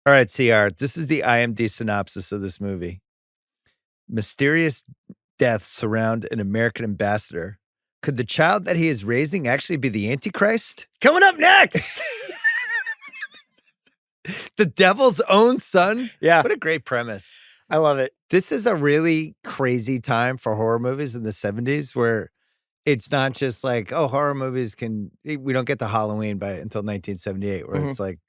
All right, CR. This is the IMDb synopsis of this movie. Mysterious deaths surround an American ambassador. Could the child that he is raising actually be the Antichrist? Coming up next. The devil's own son? Yeah. What a great premise. I love it. This is a really crazy time for horror movies in the 70s where it's not just like, oh, horror movies we don't get to Halloween until 1978, where it's like,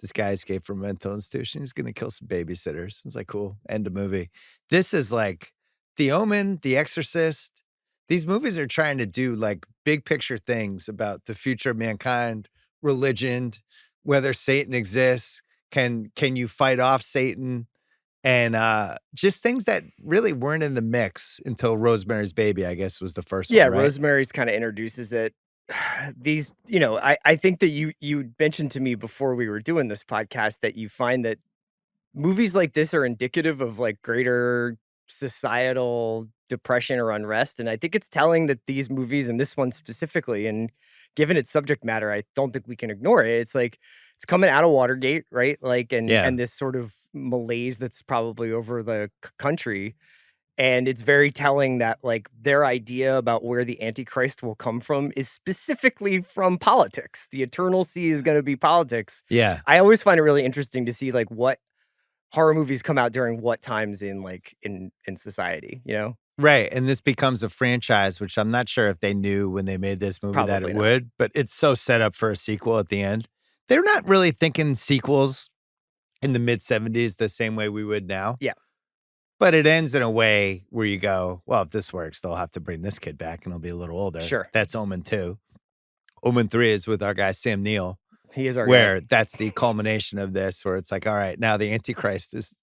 this guy escaped from a mental institution. He's going to kill some babysitters. It's like, cool, end of movie. This is like The Omen, The Exorcist. These movies are trying to do like big picture things about the future of mankind, religion, whether Satan exists. Can you fight off Satan? And just things that really weren't in the mix until Rosemary's Baby, I guess, was the first one. Yeah, right? Rosemary's kind of introduces it. These, I think that you mentioned to me before we were doing this podcast that you find that movies like this are indicative of like greater societal depression or unrest. And I think it's telling that these movies, and this one specifically, and given its subject matter, I don't think we can ignore it. It's like, it's coming out of Watergate, right? Like, and this sort of malaise that's probably over the country. And it's very telling that like their idea about where the Antichrist will come from is specifically from politics. The eternal sea is going to be politics. Yeah. I always find it really interesting to see like what horror movies come out during what times in society, Right. And this becomes a franchise, which I'm not sure if they knew when they made this movie that it would, but it's so set up for a sequel at the end. They're not really thinking sequels in the mid 70s the same way we would now. Yeah. But it ends in a way where you go, well, if this works, they'll have to bring this kid back and he'll be a little older. Sure. That's Omen 2. Omen 3 is with our guy, Sam Neill. He is our where guy. That's the culmination of this, where it's like, all right, now the Antichrist is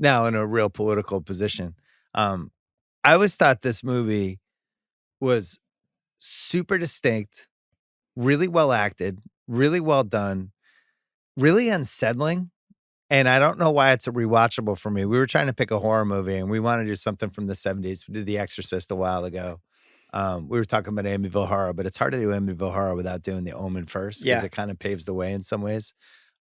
now in a real political position. I always thought this movie was super distinct, really well acted, really well done, really unsettling. And I don't know why it's a rewatchable for me. We were trying to pick a horror movie and we wanted to do something from the 70s. We did The Exorcist a while ago. We were talking about Amityville Horror, but it's hard to do Amityville Horror without doing The Omen first because it kind of paves the way in some ways.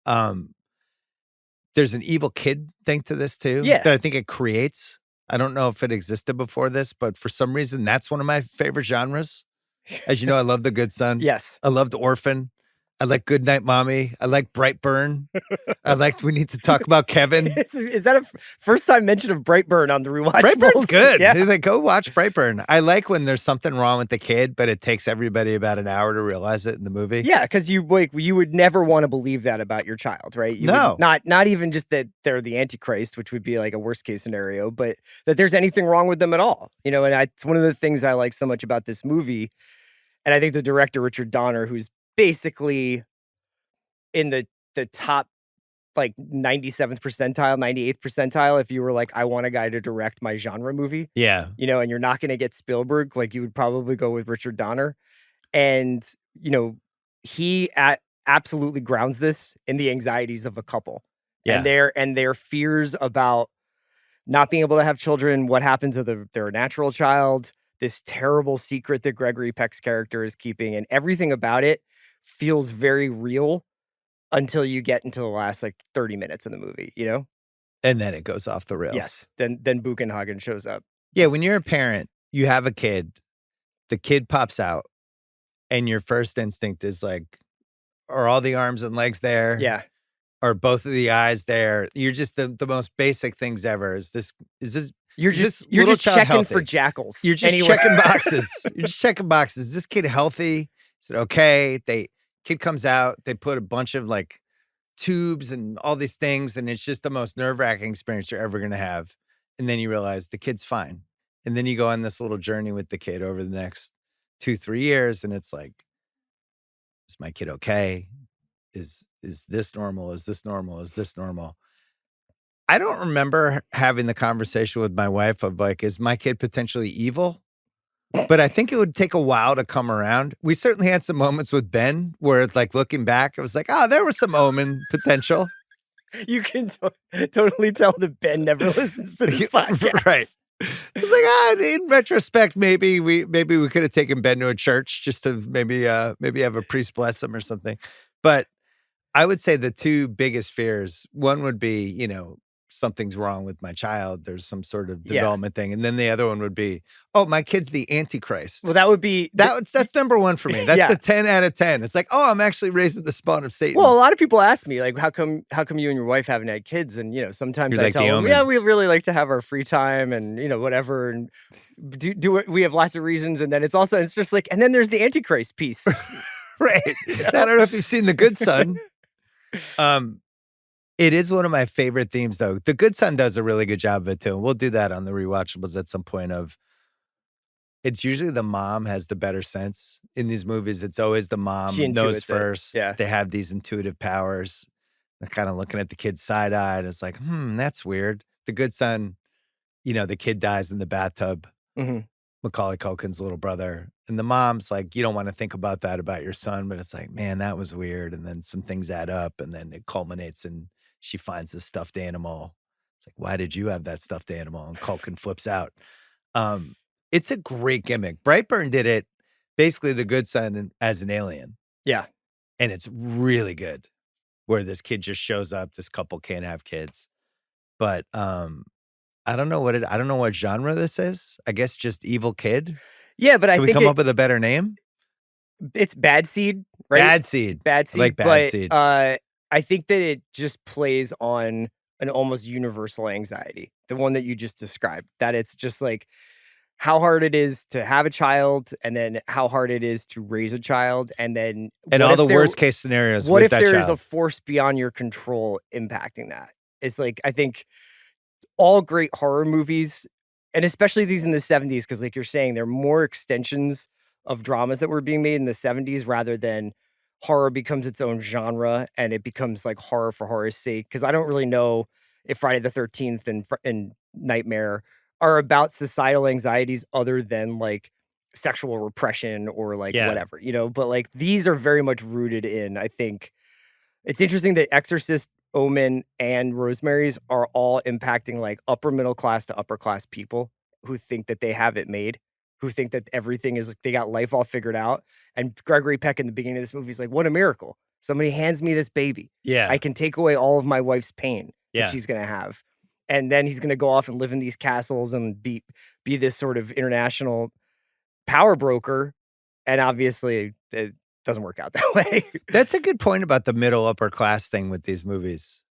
There's an evil kid thing to this too that I think it creates. I don't know if it existed before this, but for some reason, that's one of my favorite genres. As you know, I love The Good Son. Yes. I loved Orphan. I like Goodnight Mommy. I like Brightburn. I liked We Need to Talk About Kevin. Is that a first time mention of Brightburn on the Rewatchables? Brightburn's good. Yeah. Like, go watch Brightburn. I like when there's something wrong with the kid, but it takes everybody about an hour to realize it in the movie. Yeah, because you would never want to believe that about your child, right? No. Not even just that they're the Antichrist, which would be like a worst case scenario, but that there's anything wrong with them at all. And it's one of the things I like so much about this movie. And I think the director, Richard Donner, who's basically in the top like 97th percentile, 98th percentile, if you were like, I want a guy to direct my genre movie. Yeah. And you're not going to get Spielberg, like you would probably go with Richard Donner. And, he absolutely grounds this in the anxieties of a couple. Yeah. And their fears about not being able to have children, what happens to their natural child, this terrible secret that Gregory Peck's character is keeping, and everything about it feels very real until you get into the last like 30 minutes of the movie, And then it goes off the rails. Yes. Then Buchenhagen shows up. Yeah, when you're a parent, you have a kid, the kid pops out, and your first instinct is like, are all the arms and legs there? Yeah. Are both of the eyes there? You're just the most basic things ever. You're just checking healthy? for jackals. You're just checking boxes. You're just checking boxes. Is this kid healthy? Is it okay? Kid comes out, they put a bunch of like tubes and all these things, and it's just the most nerve-wracking experience you're ever going to have. And then you realize the kid's fine. And then you go on this little journey with the kid over the next 2-3 years, and it's like, is my kid okay? Is this normal? Is this normal? Is this normal? I don't remember having the conversation with my wife of like, is my kid potentially evil? But I think it would take a while to come around. We certainly had some moments with Ben where, like, looking back, it was like, oh, there was some Omen potential. You can totally tell that Ben never listens to this podcast. Right. It's like, in retrospect, maybe we could have taken Ben to a church just to maybe have a priest bless him or something. But I would say the two biggest fears, one would be, something's wrong with my child. There's some sort of Yeah. development thing. And then the other one would be, oh, my kid's the Antichrist. Well, that would be That's number one for me. That's Yeah. the 10 out of 10. It's like, oh, I'm actually raising the spawn of Satan. Well, a lot of people ask me, like, how come you and your wife haven't had kids? And, sometimes You're I like tell the them, Omen. yeah, we really like to have our free time and, whatever. And do it. We have lots of reasons. And then it's just like, and then there's the Antichrist piece. Right. I don't know if you've seen The Good Son. It is one of my favorite themes, though. The Good Son does a really good job of it, too. And we'll do that on the Rewatchables at some point of, it's usually the mom has the better sense in these movies. It's always the mom She knows intuits it. first. Yeah. They have these intuitive powers. They're kind of looking at the kid side-eyed. It's like, that's weird. The Good Son, the kid dies in the bathtub. Mm-hmm. Macaulay Culkin's little brother. And the mom's like, you don't want to think about that about your son, but it's like, man, that was weird. And then some things add up and then it culminates in she finds this stuffed animal. It's like, why did you have that stuffed animal? And Culkin flips out. It's a great gimmick. Brightburn did it, basically The Good Son as an alien. Yeah. And it's really good where this kid just shows up. This couple can't have kids. But I don't know what genre this is. I guess just evil kid. Yeah, but Can we come up with a better name? It's Bad Seed, right? Bad Seed. Bad Seed. I like Bad Seed. I think that it just plays on an almost universal anxiety, the one that you just described, that it's just like how hard it is to have a child and then how hard it is to raise a child. And then all the worst case scenarios. What with if that there is child? a force beyond your control impacting that? It's like, I think all great horror movies, and especially these in the 70s, because like you're saying, they're more extensions of dramas that were being made in the 70s rather than horror becomes its own genre and it becomes like horror for horror's sake. Because I don't really know if Friday the 13th and Nightmare are about societal anxieties other than like sexual repression or like whatever, but like these are very much rooted in, I think it's interesting that Exorcist, Omen, and Rosemary's are all impacting like upper middle class to upper class people who think that they have it made, who think that everything is, they got life all figured out. And Gregory Peck in the beginning of this movie is like, what a miracle. Somebody hands me this baby. Yeah. I can take away all of my wife's pain Yeah. that she's going to have. And then he's going to go off and live in these castles and be this sort of international power broker. And obviously it doesn't work out that way. That's a good point about the middle upper class thing with these movies.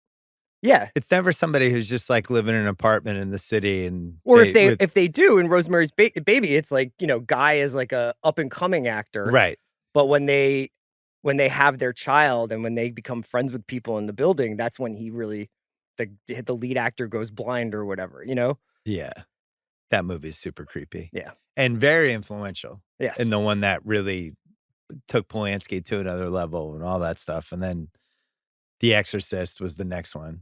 Yeah. It's never somebody who's just like living in an apartment in the city and or if they do in Rosemary's Baby, it's like, Guy is like a up and coming actor. Right. But when they have their child and when they become friends with people in the building, that's when he really the lead actor goes blind or whatever, Yeah. That movie's super creepy. Yeah. And very influential. Yes. And the one that really took Polanski to another level and all that stuff. And then The Exorcist was the next one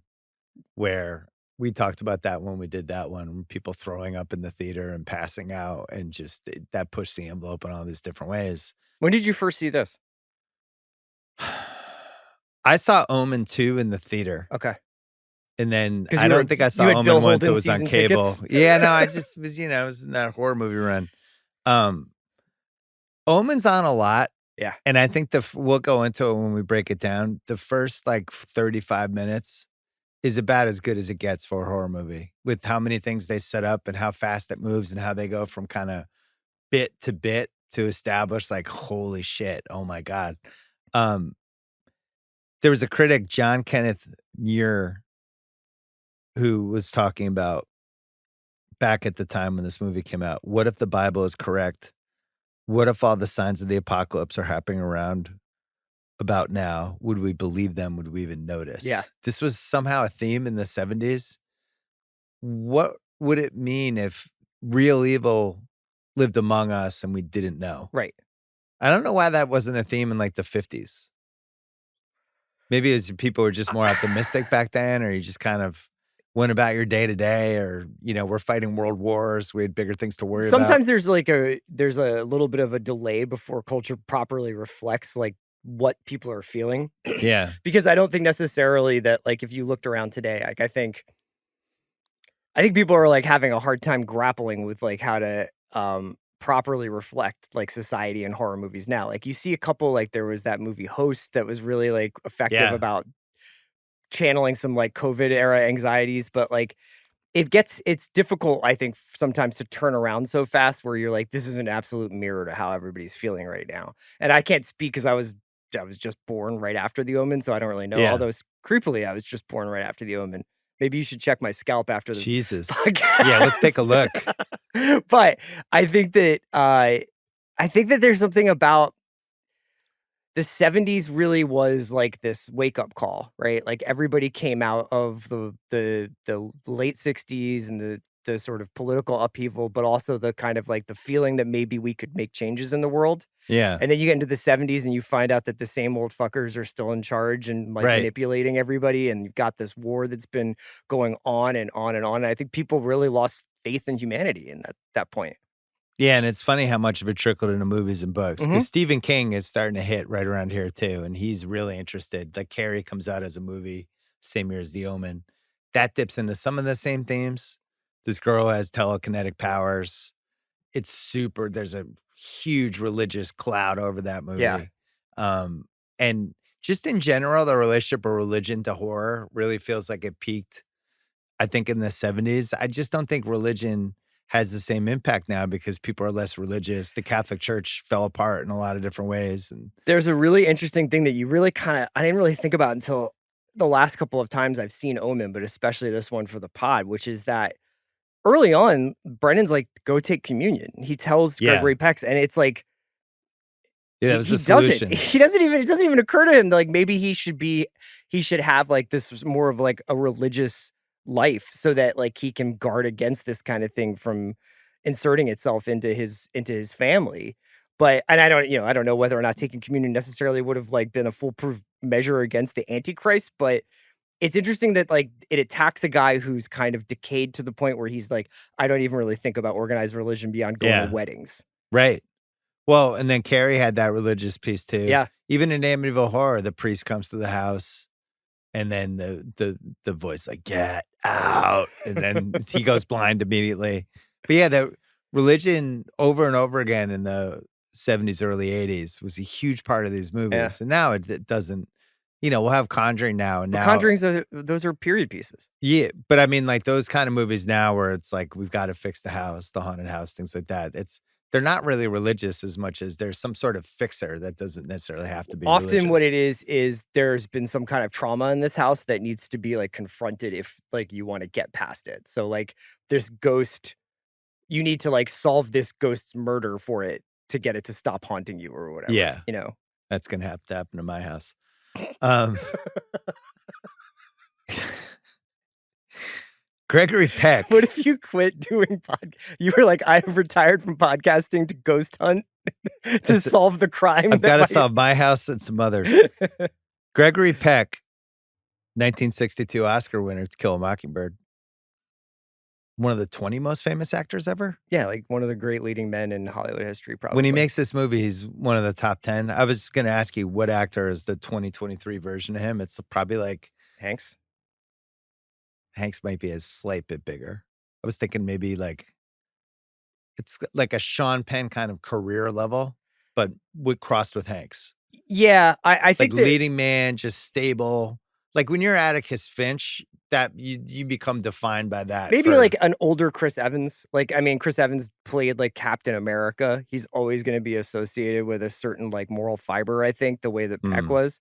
where we talked about that when we did that one, people throwing up in the theater and passing out and just that pushed the envelope in all these different ways. When did you first see this? I saw Omen 2 in the theater. Okay. And then I don't think I saw Omen 1 until it was on cable. Yeah, no, I just was, I was in that horror movie run. Omen's on a lot. Yeah. And I think we'll go into it when we break it down. The first like 35 minutes is about as good as it gets for a horror movie with how many things they set up and how fast it moves and how they go from kind of bit to establish like, holy shit, oh my God. There was a critic, John Kenneth Muir, who was talking about back at the time when this movie came out, what if the Bible is correct? What if all the signs of the apocalypse are happening around about now? Would we believe them? Would we even notice? Yeah. This was somehow a theme in the 70s. What would it mean if real evil lived among us and we didn't know? Right. I don't know why that wasn't a theme in like the 50s. Maybe as people were just more optimistic back then, or you just kind of went about your day to day, or we're fighting world wars. We had bigger things to worry about. Sometimes there's a little bit of a delay before culture properly reflects like what people are feeling. Yeah. Because I don't think necessarily that like if you looked around today, like I think people are like having a hard time grappling with like how to properly reflect like society and horror movies now. Like you see a couple, like there was that movie Host that was really like effective Yeah. about channeling some like COVID era anxieties, but like it's difficult, I think, sometimes to turn around so fast where you're like, this is an absolute mirror to how everybody's feeling right now. And I can't speak because I was just born right after the Omen, so I don't really know. Yeah. Although creepily, I was just born right after the Omen. Maybe you should check my scalp after this Jesus. podcast. Yeah, let's take a look. But I think that there's something about the 70s really was like this wake-up call, right? Like everybody came out of the late 60s and the sort of political upheaval, but also the kind of like the feeling that maybe we could make changes in the world. Yeah. And then you get into the 70s and you find out that the same old fuckers are still in charge and like Right. manipulating everybody, and you've got this war that's been going on and on and on. And I think people really lost faith in humanity in that point. Yeah, and it's funny how much of it trickled into movies and books, because Stephen King is starting to hit right around here too, and he's really interested. Like Carrie comes out as a movie same year as The Omen. That dips into some of the same themes. This girl has telekinetic powers. It's super. There's a huge religious cloud over that movie. Yeah. And just in general, the relationship of religion to horror really feels like it peaked, I think, in the 70s. I just don't think religion has the same impact now because people are less religious. The Catholic Church fell apart in a lot of different ways. And there's a really interesting thing that you really I didn't really think about until the last couple of times I've seen Omen, but especially this one for the pod, which is that early on, Brennan's like, go take communion. He tells Gregory Peck, and it's like, yeah, that was the solution. It doesn't even occur to him that like maybe he should have like this more of like a religious life so that like he can guard against this kind of thing from inserting itself into his family. But and I don't know whether or not taking communion necessarily would have like been a foolproof measure against the Antichrist, but it's interesting that like it attacks a guy who's kind of decayed to the point where he's like, I don't even really think about organized religion beyond going to weddings. Right. Well, and then Carrie had that religious piece too. Yeah. Even in Amityville Horror, the priest comes to the house, and then the voice like, get out, and then he goes blind immediately. But yeah, the religion over and over again in the 70s, early 80s was a huge part of these movies. Yeah. And now it doesn't, we'll have Conjuring now. And now Conjuring's those are period pieces. Yeah, but I mean like those kind of movies now where it's like, we've got to fix the house, the haunted house, things like that. They're not really religious as much as there's some sort of fixer that doesn't necessarily have to be often religious. What it is there's been some kind of trauma in this house that needs to be like confronted if like you want to get past it. So like this ghost, you need to like solve this ghost's murder for it to get it to stop haunting you or whatever. Yeah. That's gonna have to happen to my house. Gregory Peck. What if you quit doing you were like, I have retired from podcasting to ghost hunt to solve the crime. I've got to solve my house and some others. Gregory Peck, 1962 Oscar winner to Kill a Mockingbird. One of the 20 most famous actors ever. Yeah, like one of the great leading men in Hollywood history, probably. When he makes this movie, he's one of the top 10. I was going to ask you what actor is the 2023 version of him. It's probably like Hanks. Hanks might be a slight bit bigger. I was thinking maybe like it's like a Sean Penn kind of career level, but crossed with Hanks. Yeah, I think like leading man, just stable. Like when you're Atticus Finch, that you become defined by that. Maybe like an older Chris Evans. Like, I mean, Chris Evans played like Captain America. He's always going to be associated with a certain like moral fiber, I think, the way that Peck was.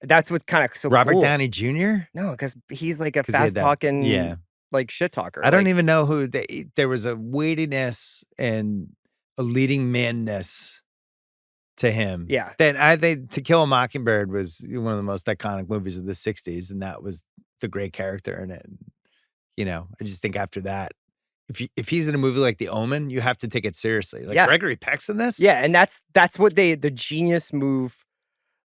That's what's kind of so Robert cool. Downey Jr.? No, because he's like a fast-talking, like shit talker. I don't even know who there was a weightiness and a leading manness to him. Yeah. Then I think To Kill a Mockingbird was one of the most iconic movies of the 60s, and that was the great character in it. And, I just think after that, if he's in a movie like The Omen, you have to take it seriously. Like Gregory Peck's in this? Yeah, and that's what the genius move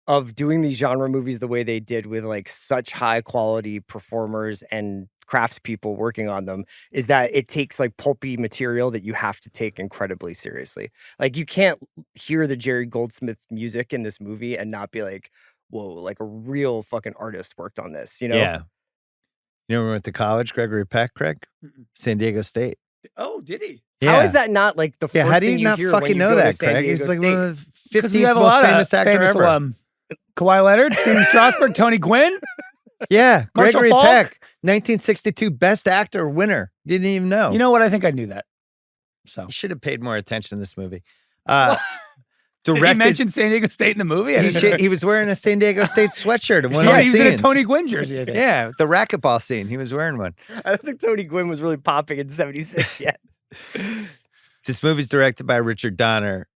of doing these genre movies the way they did with like such high quality performers and craftspeople working on them is that it takes like pulpy material that you have to take incredibly seriously. Like you can't hear the Jerry Goldsmith music in this movie and not be like, whoa, like a real fucking artist worked on this, Yeah. You know, we went to college, Gregory Peck, Craig? San Diego State. Oh, did he? How is that not like the first how do thing you not hear when fucking you know go to that, San Craig? Diego He's like State? one of the Because we 15th have a most lot famous of actor famous ever. alum. Kawhi Leonard, Steven Strasberg, Tony Gwynn. Yeah, Marshall Gregory Falk? Peck, 1962 Best Actor winner. Didn't even know. You know what? I think I knew that. So You should have paid more attention to this movie. What? Did he Directed. mention San Diego State in the movie? I didn't know. He was wearing a San Diego State sweatshirt in one Yeah, of the he was scenes. in a Tony Gwynn jersey, I think. Yeah, the racquetball scene. He was wearing one. I don't think Tony Gwynn was really popping in '76 yet. This movie's directed by Richard Donner,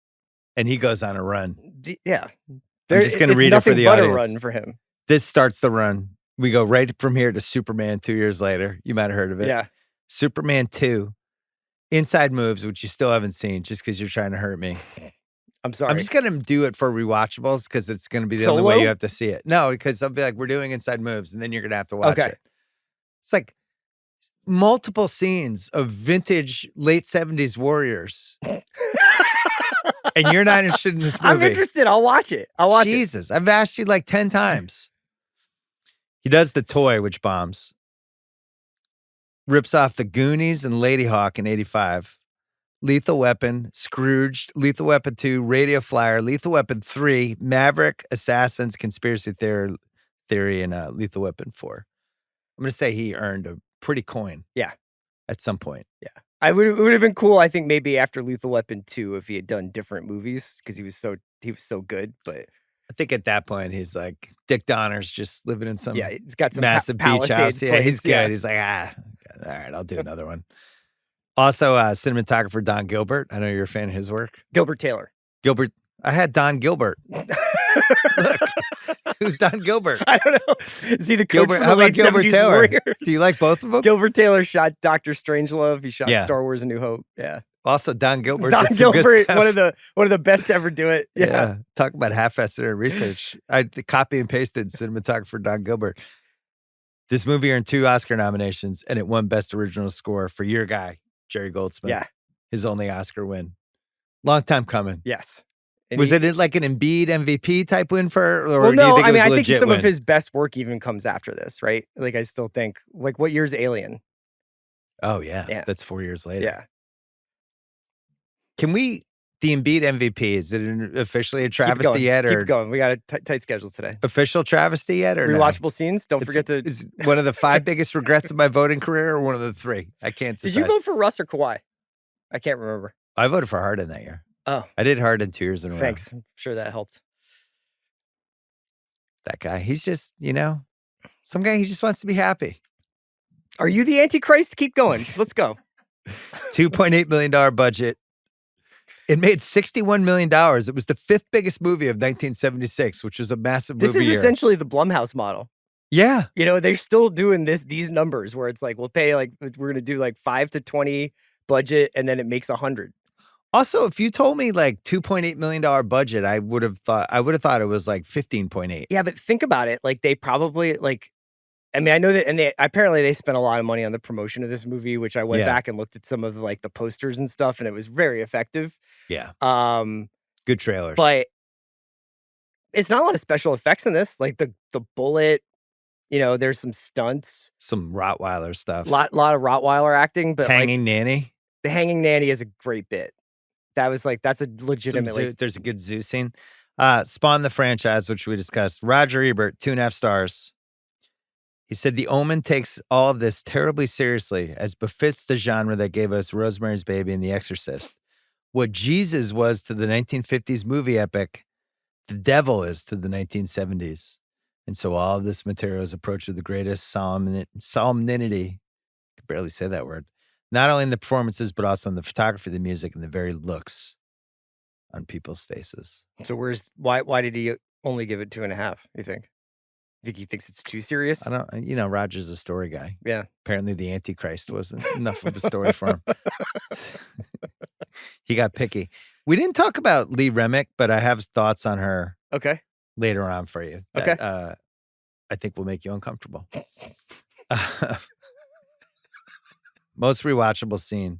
and he goes on a run. Yeah, I'm just going to read it for the but audience. a run for him. This starts the run. We go right from here to Superman 2 years later. You might have heard of it. Yeah, Superman 2, Inside Moves, which you still haven't seen just because you're trying to hurt me. I'm sorry. I'm just going to do it for Rewatchables because it's going to be the only way Solo? you have to see it. No, because I'll be like, we're doing Inside Moves, and then you're going to have to watch Okay. it. It's like multiple scenes of vintage late 70s warriors. And you're not interested in this movie. I'm interested. I'll watch it. I'll watch it. Jesus, I've asked you like 10 times. He does The Toy, which bombs. Rips off The Goonies and Lady Hawk in 85. Lethal Weapon, Scrooged, Lethal Weapon 2, Radio Flyer, Lethal Weapon 3, Maverick, Assassins, Conspiracy Theory, and Lethal Weapon 4. I'm going to say he earned a pretty coin. Yeah. At some point. Yeah. It would have been cool, I think, maybe after Lethal Weapon 2 if he had done different movies because he was so good. But I think at that point, he's like, Dick Donner's just living in some he's got some massive beach Palisades house. Yeah, place, he's good. yeah. He's like, all right, I'll do another one. Also, cinematographer Don Gilbert. I know you're a fan of his work. Gilbert Taylor. Gilbert. I had Don Gilbert. Look, who's Don Gilbert? I don't know. Is he the coach Gilbert, for the how about late Gilbert 70s Taylor? Warriors? Do you like both of them? Gilbert Taylor shot Dr. Strangelove. He shot Yeah. Star Wars: A New Hope. Yeah. Also, Don Gilbert. Don did some good Gilbert, stuff. one of the best to ever do it. Yeah. Talk about half-assed research. I copy and pasted cinematographer Don Gilbert. This movie earned 2 Oscar nominations, and it won Best Original Score for your guy, Jerry Goldsmith. Yeah. His only Oscar win. Long time coming. Yes. And Was it like an Embiid MVP type win for, or well, do you no. think I mean, it was I a think legit some win? of his best work even comes after this, right? Like, I still think, like, what year's Alien? Oh yeah, Yeah. that's 4 years later. Yeah. Can we? The Embiid MVP, is it officially a travesty yet, or Keep going. We got a tight schedule today. official travesty yet, or no? Rewatchable scenes. Don't forget to. Is it one of the 5 biggest regrets of my voting career, or one of the 3? I can't decide. Did you vote for Russ or Kawhi? I can't remember. I voted for Harden that year. Oh, I did Harden 2 years in a row. thanks. I'm sure that helped. That guy, he's just, some guy, he just wants to be happy. Are you the Antichrist? Keep going. Let's go. $2.8 million budget. It made $61 million. It was the 5th biggest movie of 1976, which was a massive This movie is year. essentially the Blumhouse model. Yeah. They're still doing these numbers where it's like we'll pay we're gonna do 5 to 20 budget and then it makes 100. Also, if you told me like $2.8 million budget, I would have thought it was like 15.8. Yeah, but think about it. Like they probably I mean, I know that, and apparently they spent a lot of money on the promotion of this movie, which I went back and looked at some of the posters and stuff, and it was very effective. Yeah. Um, Good trailers. but it's not a lot of special effects in this. Like the bullet, there's some stunts, Some Rottweiler stuff. lot of Rottweiler acting, but Hanging Nanny. the hanging nanny is a great bit. That was that's a legitimate. There's a good zoo scene. Spawn the franchise, which we discussed. Roger Ebert, 2.5 stars. He said, the Omen takes all of this terribly seriously, as befits the genre that gave us Rosemary's Baby and The Exorcist. What Jesus was to the 1950s movie epic, the devil is to the 1970s. And so all of this material is approached with the greatest solemnity. I can barely say that word. Not only in the performances, but also in the photography, the music, and the very looks on people's faces. So why did he only give it 2.5? You think? You think he thinks it's too serious? I don't, Roger's a story guy. Yeah. Apparently the Antichrist wasn't enough of a story for him. He got picky. We didn't talk about Lee Remick, but I have thoughts on her Okay. later on for you. That, Okay. I think will make you uncomfortable. Most rewatchable scene.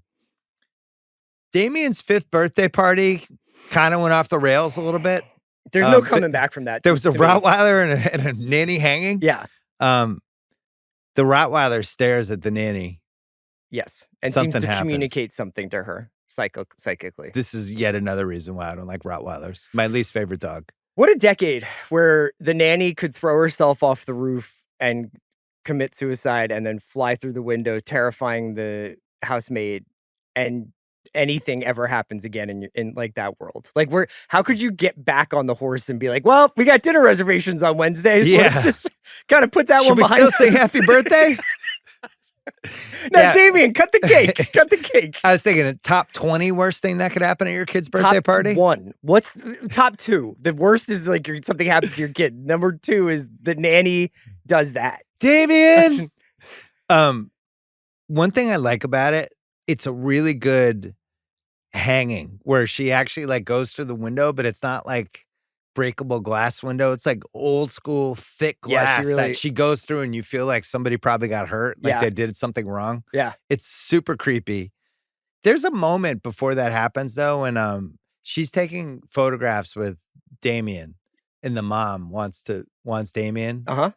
Damien's 5th birthday party kind of went off the rails a little bit. There's no coming back from that. There was a to me. Rottweiler and a nanny hanging. Yeah. The Rottweiler stares at the nanny Yes, and Something seems to happens. communicate something to her psychically. This is yet another reason why I don't like Rottweilers. My least favorite dog. What a decade where the nanny could throw herself off the roof and commit suicide and then fly through the window, terrifying the housemaid, and anything ever happens again in like that world. Like, how could you get back on the horse and be like, well, we got dinner reservations on Wednesday, so let's just kind of put that one behind us. Should we still say happy birthday? No, Damien, cut the cake. Cut the cake. I was thinking the top 20 worst thing that could happen at your kid's birthday party. One. What's top 2? The worst is like something happens to your kid. Number 2 is the nanny does that. Damien. One thing I like about it, it's a really good hanging where she actually like goes through the window, but it's not like breakable glass window. It's like old school thick glass that she goes through and you feel like somebody probably got hurt, like they did something wrong. Yeah. It's super creepy. There's a moment before that happens though when she's taking photographs with Damien and the mom wants Damien. Uh-huh.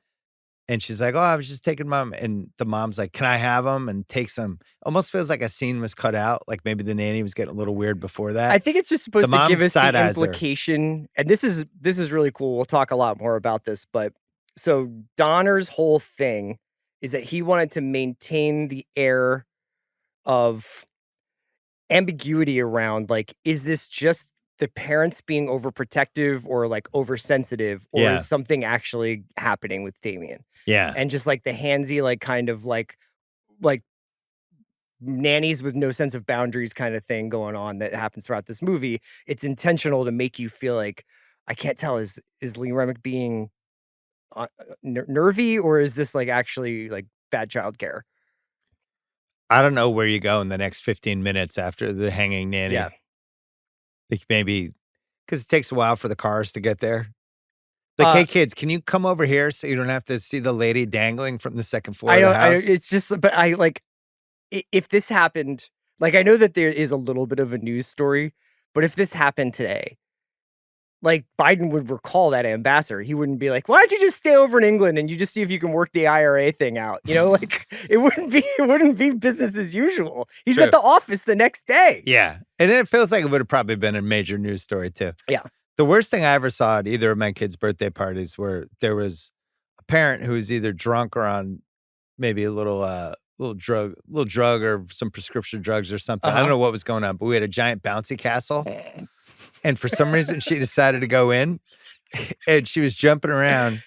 And she's like, oh, I was just taking mom. And the mom's like, can I have him? And takes him. Almost feels like a scene was cut out. Like maybe the nanny was getting a little weird before that. I think it's just supposed to give us the implication. And this is really cool. We'll talk a lot more about this. But so Donner's whole thing is that he wanted to maintain the air of ambiguity around, like, is this just the parents being overprotective or like oversensitive, or is something actually happening with Damien? Yeah. And just like the handsy, like kind of like nannies with no sense of boundaries kind of thing going on that happens throughout this movie. It's intentional to make you feel like, I can't tell, is Lee Remick being nervy, or is this like actually like bad childcare? I don't know where you go in the next 15 minutes after the hanging nanny. Yeah. Like maybe because it takes a while for the cars to get there. Like, hey kids, can you come over here so you don't have to see the lady dangling from the second floor of the house? It's just, but I like, if this happened, like, I know that there is a little bit of a news story, but if this happened today, like, Biden would recall that ambassador. He wouldn't be like, why don't you just stay over in England and you just see if you can work the IRA thing out? You know, like, it wouldn't be business as usual. He's at the office the next day. Yeah. And it feels like it would have probably been a major news story too. Yeah. The worst thing I ever saw at either of my kids' birthday parties where there was a parent who was either drunk or on maybe a little drug or some prescription drugs or something. I don't know what was going on, but we had a giant bouncy castle. And for some reason, she decided to go in, and she was jumping around.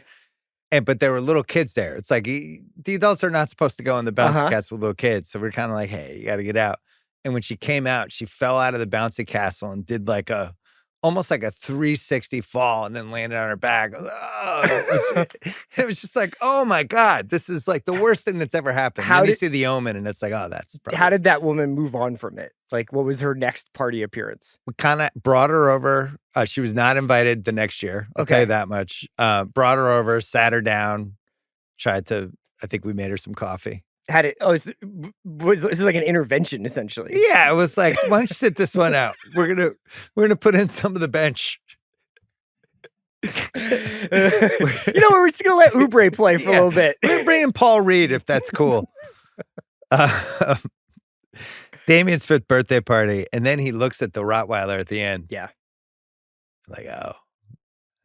But there were little kids there. It's like the adults are not supposed to go in the bouncy castle with little kids. So we're kind of like, hey, you got to get out. And when she came out, she fell out of the bouncy castle and did like almost like a 360 fall and then landed on her back. Oh, it was just like, oh my God, this is like the worst thing that's ever happened. Then you see the Omen and it's like, oh, that's probably... How did that woman move on from it? Like, what was her next party appearance? We kind of brought her over. She was not invited the next year. I'll tell you that much. Brought her over, sat her down, I think we made her some coffee. Was this like an intervention essentially? Yeah, it was like, why don't you sit this one out? We're gonna put in some of the bench. We're just gonna let Oubre play for a little bit. We're bringing Paul Reed if that's cool. Damien's 5th birthday party, and then he looks at the Rottweiler at the end. Yeah, like, oh,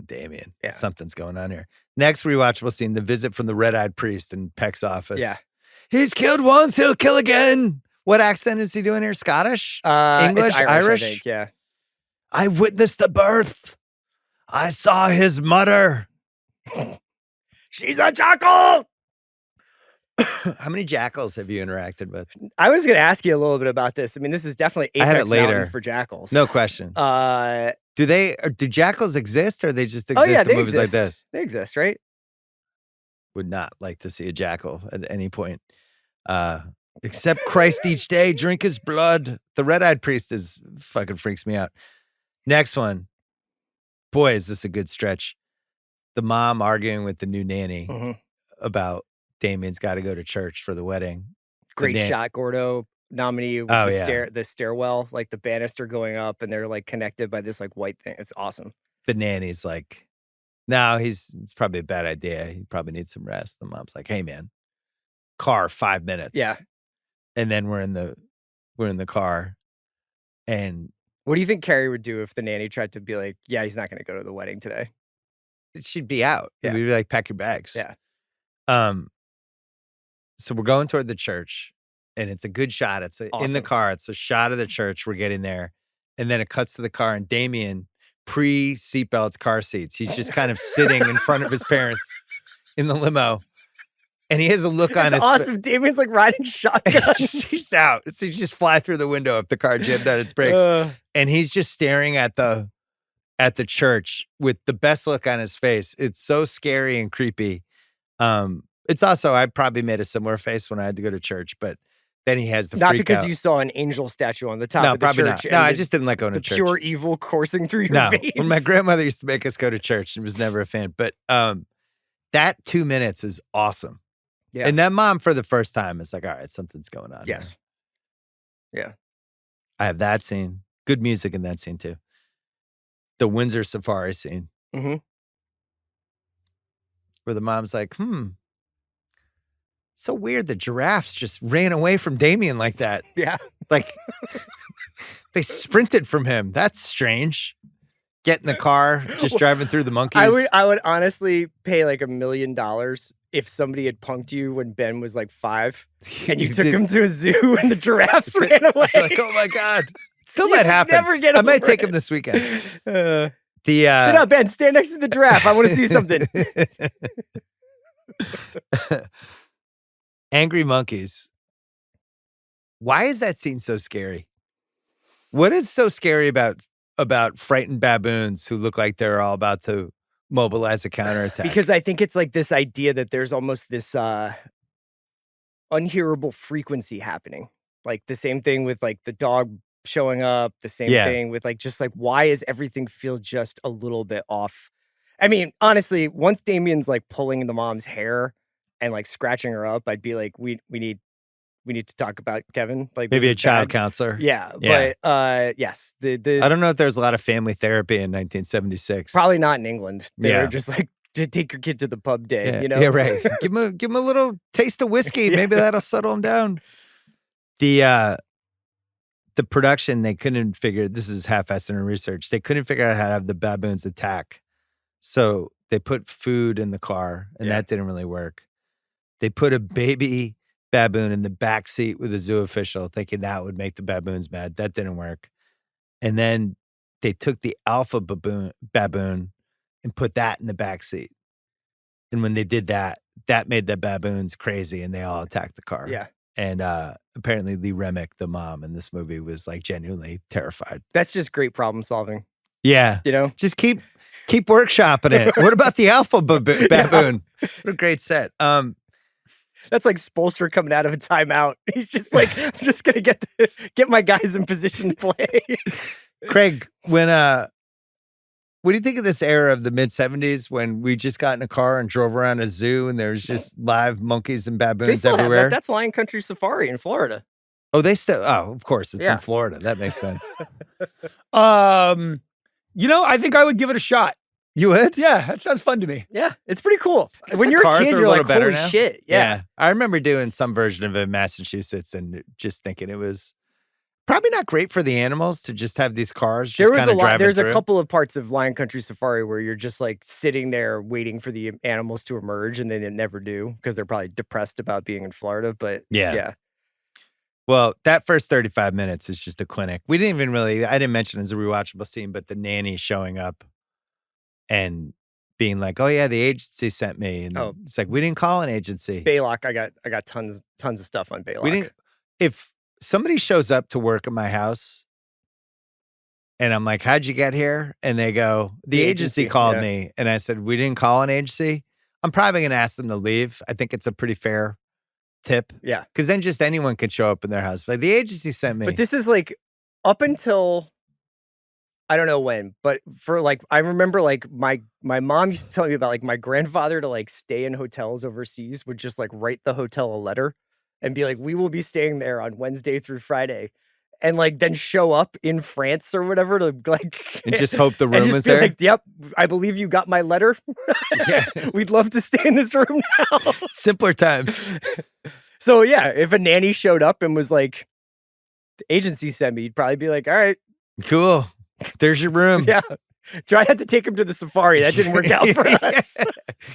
Damien, something's going on here. Next rewatchable scene: the visit from the red-eyed priest in Peck's office. Yeah. He's killed once, he'll kill again. What accent is he doing here? Scottish? English? Irish? I think, yeah. I witnessed the birth. I saw his mother. She's a jackal! How many jackals have you interacted with? I was going to ask you a little bit about this. I mean, this is definitely Apex Mountain for jackals. No question. Do jackals exist, or they just exist in movies like this? They exist, right? Would not like to see a jackal at any point. Except Christ each day, drink his blood. The red-eyed priest fucking freaks me out. Next one. Boy, is this a good stretch. The mom arguing with the new nanny about Damien's got to go to church for the wedding. Great shot, Gordo. Nominee with the stairwell, like the banister going up, and they're like connected by this like white thing. It's awesome. The nanny's like, no, it's probably a bad idea. He probably needs some rest. The mom's like, hey man, car 5 minutes. Yeah. And then we're in the car, and What do you think Carrie would do if the nanny tried to be like, yeah, he's not going to go to the wedding today? she'd be out. Yeah. We'd be like, pack your bags. Yeah. So we're going toward the church, and it's a good shot. It's in the Awesome. car. It's a shot of the church. We're getting there, and then it cuts to the car, and Damien, pre-seatbelts, car seats. He's just kind of sitting in front of his parents in the limo, and he has a look on his awesome. Damien's like riding shotgun. He's out. So you just fly through the window if the car jammed out its brakes, and he's just staring at the church with the best look on his face. It's so scary and creepy. It's also, I probably made a similar face when I had to go to church, but then he has the not freak because out. you saw an angel statue on the top No, of the probably church. not. No, I just didn't like going to the church. pure evil coursing through your No, veins. when my grandmother used to make us go to church, and was never a fan. But that 2 minutes is awesome. Yeah. And that mom, for the first time, is like, all right, something's going on. Yes. Here. Yeah. I have that scene. Good music in that scene, too. The Windsor Safari scene. Mm-hmm. Where the mom's like, it's so weird the giraffes just ran away from Damien like that. Yeah. Like, they sprinted from him. That's strange. Get in the car, just driving through the monkeys. I would honestly pay like $1 million if somebody had punked you when Ben was like 5 and you took him to a zoo and the giraffes ran away. Like, oh my God. Still You might happen. never get I might over take it. him this weekend. Get up, Ben. Stand next to the giraffe. I want to see something. Angry monkeys. Why is that scene so scary? What is so scary about frightened baboons who look like they're all about to mobilize a counterattack? Because I think it's like this idea that there's almost this unhearable frequency happening. Like the same thing with like the dog showing up, the same thing with like, just like, why is everything feel just a little bit off? I mean, honestly, once Damien's like pulling the mom's hair and like scratching her up, I'd be like, we need to talk about Kevin. Like maybe this a is child bad. counselor. Yeah. But yes, I don't know if there's a lot of family therapy in 1976. probably not in England. They Yeah. were just like, to take your kid to the pub day, Yeah, you know? yeah, right. give him a little taste of whiskey. Yeah. Maybe that'll settle him down. The production, they couldn't figure, this is half-assed in research, they couldn't figure out how to have the baboons attack. So they put food in the car, and that didn't really work. They put a baby baboon in the back seat with a zoo official, thinking that would make the baboons mad. That didn't work. And then they took the alpha baboon and put that in the back seat. And when they did that, that made the baboons crazy, and they all attacked the car. Yeah. And apparently Remick, the mom in this movie, was like genuinely terrified. That's just great problem solving, Yeah. you know? Just keep workshopping it. What about the alpha baboon? What a great set. That's like Spolstra coming out of a timeout. He's just like, I'm just gonna get my guys in position to play. Craig, what do you think of this era of the mid-70s when we just got in a car and drove around a zoo and there was just live monkeys and They baboons still have everywhere? that. That's Lion Country Safari in Florida. Oh, they still, of course, it's Yeah. in Florida. That makes sense. I think I would give it a shot. You would? Yeah, that sounds fun to me. Yeah, it's pretty cool. When the you're a cars kid, are a you're little like, better holy now. shit. Yeah. I remember doing some version of it in Massachusetts and just thinking it was probably not great for the animals to just have these cars just There was kind of driving there's through. a couple of parts of Lion Country Safari where you're just like sitting there waiting for the animals to emerge, and then they never do because they're probably depressed about being in Florida. But yeah. Well, that first 35 minutes is just a clinic. I didn't mention it as a rewatchable scene, but the nanny showing up and being like, oh yeah, the agency sent me. And it's like, we didn't call an agency. Baylock, I got tons of stuff on Baylock. If somebody shows up to work at my house and I'm like, how'd you get here? And they go, the agency called me. And I said, we didn't call an agency. I'm probably going to ask them to leave. I think it's a pretty fair tip. Yeah. Because then just anyone can show up in their house. Like, the agency sent me. But this is like up until I don't know when, but for like I remember like my mom used to tell me about like my grandfather to like stay in hotels overseas would just like write the hotel a letter and be like, we will be staying there on Wednesday through Friday. And like then show up in France or whatever to like and just hope the room and just is be there. like, yep, I believe you got my letter. Yeah. We'd love to stay in this room now. Simpler times. So yeah, if a nanny showed up and was like, the agency sent me, you'd probably be like, all right, Cool. There's your room. yeah. I had to take him to the safari. That didn't work out for us.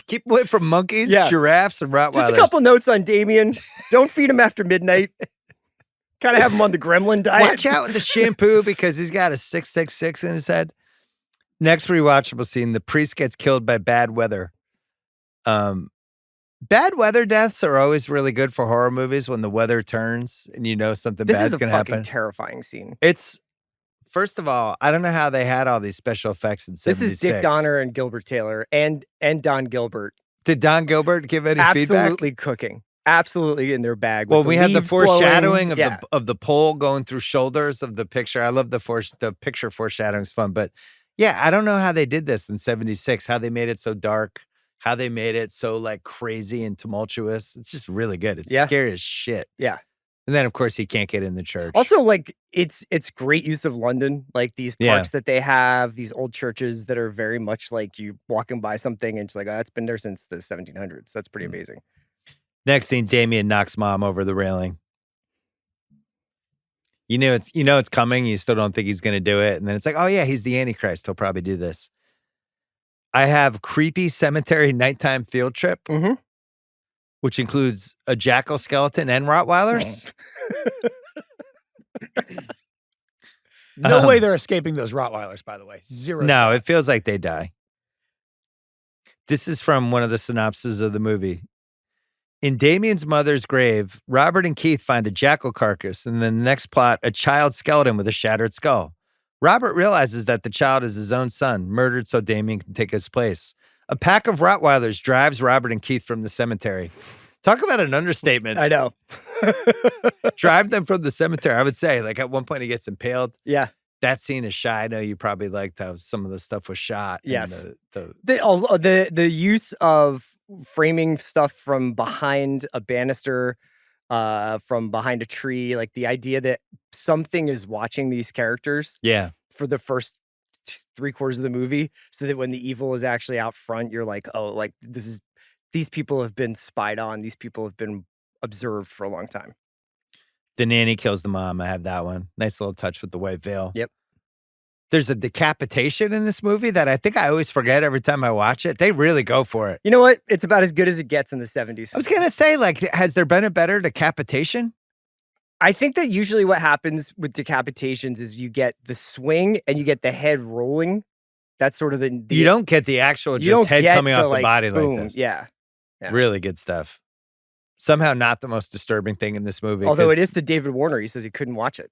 Keep away from monkeys, Yeah. giraffes, and Rottweilers. Just a couple notes on Damien. Don't feed him after midnight. Kind of have him on the gremlin diet. Watch out with the shampoo because he's got a 666 in his head. Next rewatchable scene, the priest gets killed by bad weather. Bad weather deaths are always really good for horror movies when the weather turns and you know something bad's going to happen. This is a fucking terrifying scene. It's, first of all, I don't know how they had all these special effects in 76. This is Dick Donner and Gilbert Taylor and Don Gilbert. Did Don Gilbert give any feedback? Absolutely cooking. Absolutely in their bag. Well, we had the foreshadowing blowing. of the pole going through shoulders of the picture. I love the picture foreshadowing is fun, but yeah, I don't know how they did this in 76, how they made it so dark, how they made it so like crazy and tumultuous. It's just really good. It's scary as shit. Yeah. And then of course he can't get in the church. Also, like it's great use of London, like these parks that they have, these old churches that are very much like you walking by something and it's like, oh, it's been there since the 1700s. That's pretty amazing. Next scene, Damien knocks mom over the railing. You know it's coming. You still don't think he's going to do it. And then it's like, oh yeah, he's the Antichrist. He'll probably do this. I have creepy cemetery nighttime field trip, which includes a jackal skeleton and Rottweilers. No way they're escaping those Rottweilers, by the way. Zero. No, it feels like they die. This is from one of the synopses of the movie. In Damien's mother's grave, Robert and Keith find a jackal carcass, and then the next plot, a child skeleton with a shattered skull. Robert realizes that the child is his own son, murdered so Damien can take his place. A pack of Rottweilers drives Robert and Keith from the cemetery. Talk about an understatement. I know. Drive them from the cemetery. I would say, like at one point he gets impaled. Yeah. That scene is shot. I know you probably liked how some of the stuff was shot. Yes. And The use of framing stuff from behind a banister, from behind a tree, like the idea that something is watching these characters for the first 3/4 of the movie, so that when the evil is actually out front, you're like, oh, like these people have been spied on. These people have been observed for a long time. The nanny kills the mom. I have that one. Nice little touch with the white veil. Yep. There's a decapitation in this movie that I think I always forget every time I watch it. They really go for it. You know what? It's about as good as it gets in the 70s. I was going to say, like, has there been a better decapitation? I think that usually what happens with decapitations is you get the swing and you get the head rolling. That's sort of the you don't get the actual just head coming off the body boom. like this. Yeah. Really good stuff. Somehow not the most disturbing thing in this movie. Although it is to David Warner. He says he couldn't watch it.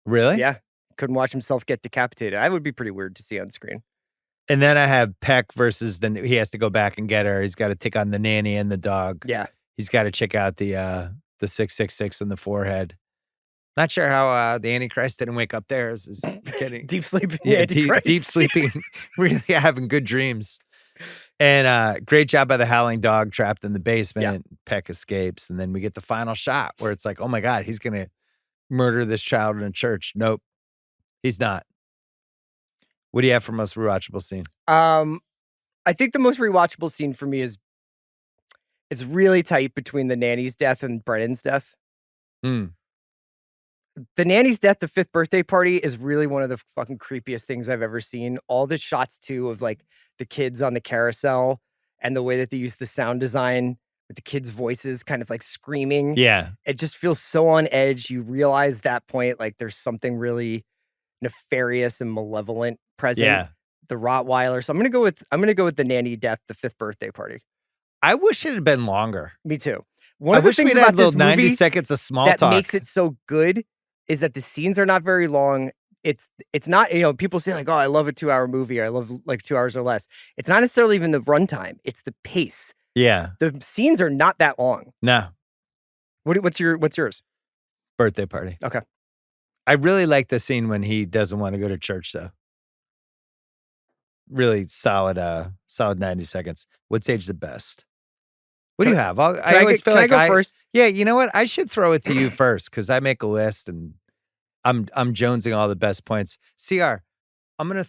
Really? Yeah. Couldn't watch himself get decapitated. I would be pretty weird to see on screen. And then I have Peck versus he has to go back and get her. He's got to take on the nanny and the dog. Yeah. He's got to check out the 666 in the forehead. Not sure how the Antichrist didn't wake up there. Is getting deep sleeping. Yeah, deep sleeping. Really having good dreams. And great job by the howling dog trapped in the basement. Yeah. Peck escapes. And then we get the final shot where it's like, oh my God, he's going to murder this child in a church. Nope, he's not. What do you have for most rewatchable scene? I think the most rewatchable scene for me is it's really tight between the nanny's death and Brennan's death. The nanny's death, the 5th birthday party, is really one of the fucking creepiest things I've ever seen. All the shots, too, of like the kids on the carousel and the way that they use the sound design with the kids' voices kind of like screaming. Yeah. It just feels so on edge. You realize that point, like there's something really nefarious and malevolent present. Yeah. The Rottweiler. So I'm gonna go with the nanny death, the 5th birthday party. I wish it had been longer. Me too. One of the things about this movie 90 seconds of small that talk makes it so good is that the scenes are not very long. It's not, people say like, oh, I love a 2-hour movie, or I love like 2 hours or less. It's not necessarily even the runtime. It's the pace. Yeah. The scenes are not that long. No. What's yours? Birthday party. Okay. I really like the scene when he doesn't want to go to church, though. Really solid 90 seconds. What's age the best? What do you have? I always feel like I go first? Yeah, you know what? I should throw it to you first because I make a list and I'm jonesing all the best points. CR, I'm gonna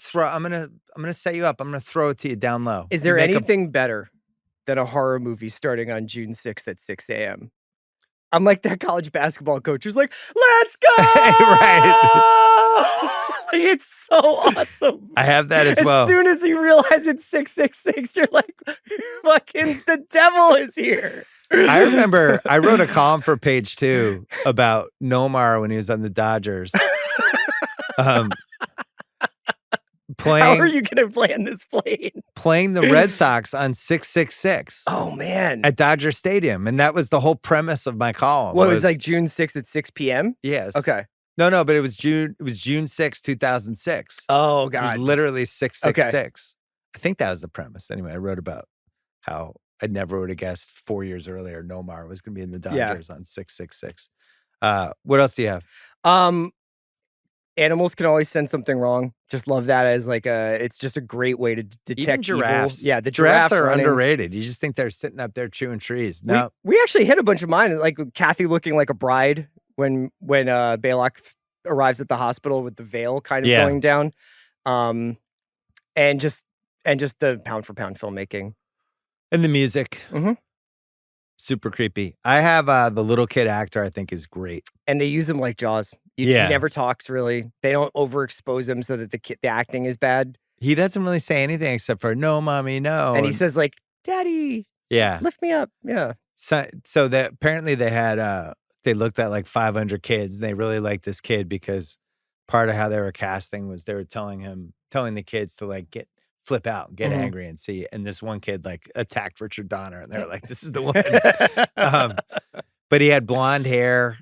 set you up. I'm gonna throw it to you down low. Is there anything better than a horror movie starting on June 6th at 6 a.m.? I'm like that college basketball coach who's like, "Let's go!" Right. Like, it's so awesome. I have that as well. As soon as you realize it's 666, you're like, "Fucking the devil is here." I remember I wrote a column for Page 2 about Nomar when he was on the Dodgers. How are you going to plan this plane? Playing the Red Sox on 666. Oh, man. At Dodger Stadium. And that was the whole premise of my column. What, it was like June 6th at 6 p.m.? Yes. Okay. No, but it was June 6th, 2006. Oh, So God. it was literally 666. Okay. I think that was the premise. Anyway, I wrote about how I never would have guessed 4 years earlier Nomar was going to be in the Dodgers on 666. What else do you have? Animals can always send something wrong. Just love that as like it's just a great way to detect Even giraffes. Evil. Yeah, the giraffes are running. underrated. You just think they're sitting up there chewing trees. No. We actually hit a bunch of mine, like Kathy looking like a bride when Balak arrives at the hospital with the veil kind of going down. And just the pound for pound filmmaking. And the music. Mm-hmm. Super creepy. I have the little kid actor I think is great. And they use him like Jaws. He never talks really. They don't overexpose him so that the acting is bad. He doesn't really say anything except for no, mommy, no. And he says like, "Daddy, lift me up." Yeah. So that apparently they had they looked at like 500 kids and they really liked this kid because part of how they were casting was they were telling the kids to like flip out, get angry and see. And this one kid like attacked Richard Donner and they're like, "This is the one." But he had blonde hair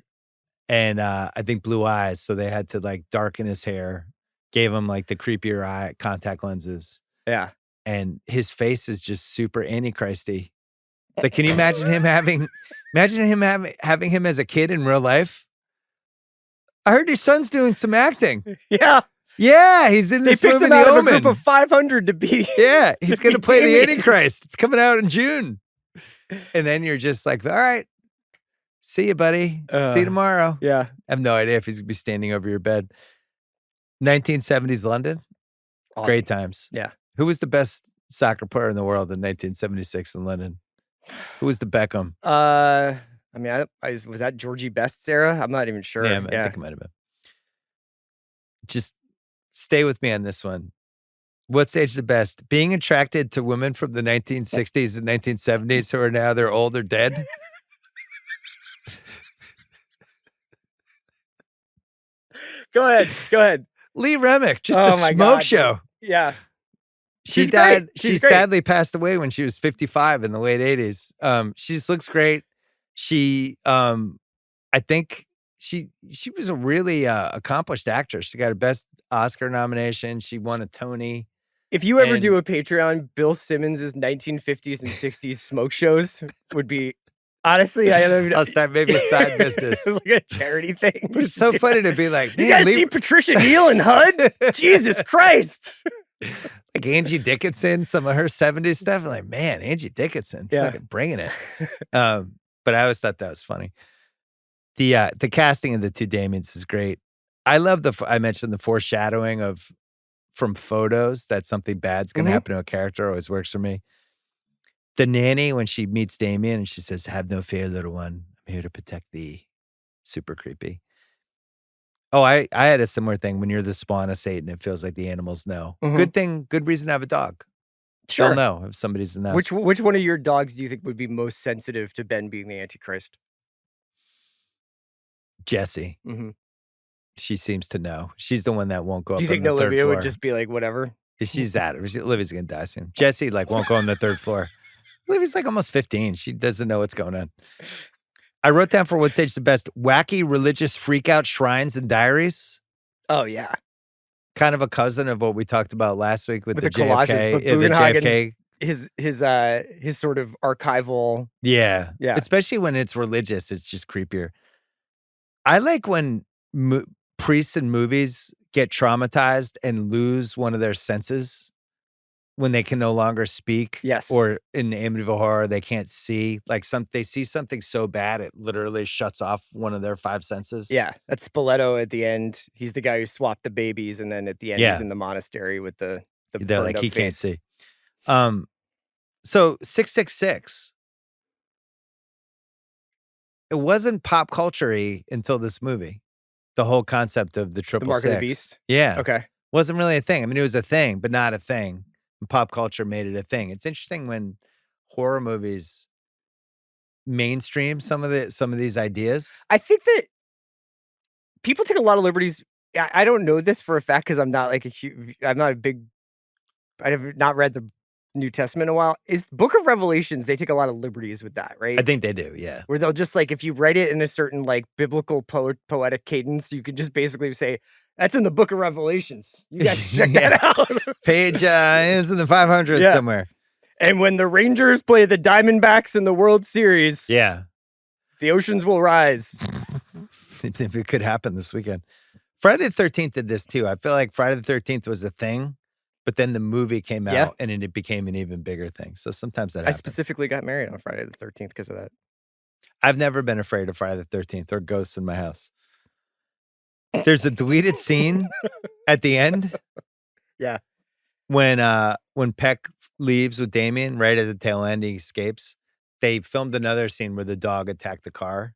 and I think blue eyes. So they had to like darken his hair, gave him like the creepier eye contact lenses. Yeah. And his face is just super antichristy. Like, can you imagine him having him as a kid in real life? I heard your son's doing some acting. Yeah. Yeah, he's in this movie, They picked him out of a Omen. group of 500 to be. Yeah, he's going to play the Damien. Antichrist. It's coming out in June. And then you're just like, all right, see you, buddy. See you tomorrow. Yeah. I have no idea if he's going to be standing over your bed. 1970s London. Awesome. Great times. Yeah. Who was the best soccer player in the world in 1976 in London? Who was the Beckham? I mean, was that Georgie Best's era? I'm not even sure. Yeah, I think it might have been. Just stay with me on this one. What's age the best? Being attracted to women from the 1960s and 1970s who are now they're old or dead? Go ahead. Lee Remick, just a smoke show. Yeah. She died. She sadly passed away when she was 55 in the late 80s. She just looks great. She, I think she was a really accomplished actress. She got a Best Oscar nomination. She won a Tony. If you ever do a Patreon, Bill Simmons' 1950s and 60s smoke shows would be, honestly, I'll start maybe a side business. It's like a charity thing. But it's so funny to be like, you guys see Patricia Neal and HUD? Jesus Christ. Like Angie Dickinson, some of her 70s stuff. I'm like, man, Angie Dickinson, fucking bringing it. But I always thought that was funny. The casting of the two Damiens is great. I love I mentioned the foreshadowing from photos that something bad's going to happen to a character always works for me. The nanny, when she meets Damien and she says, "Have no fear, little one. I'm here to protect thee." Super creepy. Oh, I had a similar thing. When you're the spawn of Satan, it feels like the animals know. Good thing, good reason to have a dog. Sure. They'll know if somebody's in the house. Which one of your dogs do you think would be most sensitive to Ben being the Antichrist? Jessie. Mm-hmm. She seems to know. She's the one that won't go up. Do you on think the third Olivia floor. would just be like, whatever? She's at it. Olivia's gonna die soon. Jessie won't go on the third floor. Olivia's like almost 15. She doesn't know what's going on. I wrote down for what's age the best: wacky religious freakout shrines and diaries. Oh yeah, kind of a cousin of what we talked about last week with the collages. But the JFK. His sort of archival. Yeah. Especially when it's religious, it's just creepier. I like when priests in movies get traumatized and lose one of their senses when they can no longer speak. Yes. Or in Amityville Horror, they can't see. Like they see something so bad, it literally shuts off one of their five senses. Yeah. That's Spoleto at the end. He's the guy who swapped the babies. And then at the end, he's in the monastery with the they're like, he can't face. see. So 666. it wasn't pop culture-y until this movie. The whole concept of the The triple Mark six. of the Beast. Yeah. Okay. Wasn't really a thing. I mean, it was a thing, but not a thing. And pop culture made it a thing. It's interesting when horror movies mainstream some of these ideas. I think that people take a lot of liberties. I don't know this for a fact because I'm not like I have not read the New Testament in a while. Is Book of Revelations, they take a lot of liberties with that, right? I think they do, yeah. Where they'll just like, if you write it in a certain like biblical poetic cadence, you can just basically say, that's in the Book of Revelations. You guys check that out. Page is in the 500 somewhere. And when the Rangers play the Diamondbacks in the World Series, yeah, the oceans will rise. It could happen this weekend. Friday the 13th did this too. I feel like Friday the 13th was a thing, but then the movie came out and it became an even bigger thing. So sometimes that happens. I specifically got married on Friday the 13th because of that. I've never been afraid of Friday the 13th or ghosts in my house. There's a deleted scene at the end. Yeah. When Peck leaves with Damien, right at the tail end, he escapes. They filmed another scene where the dog attacked the car.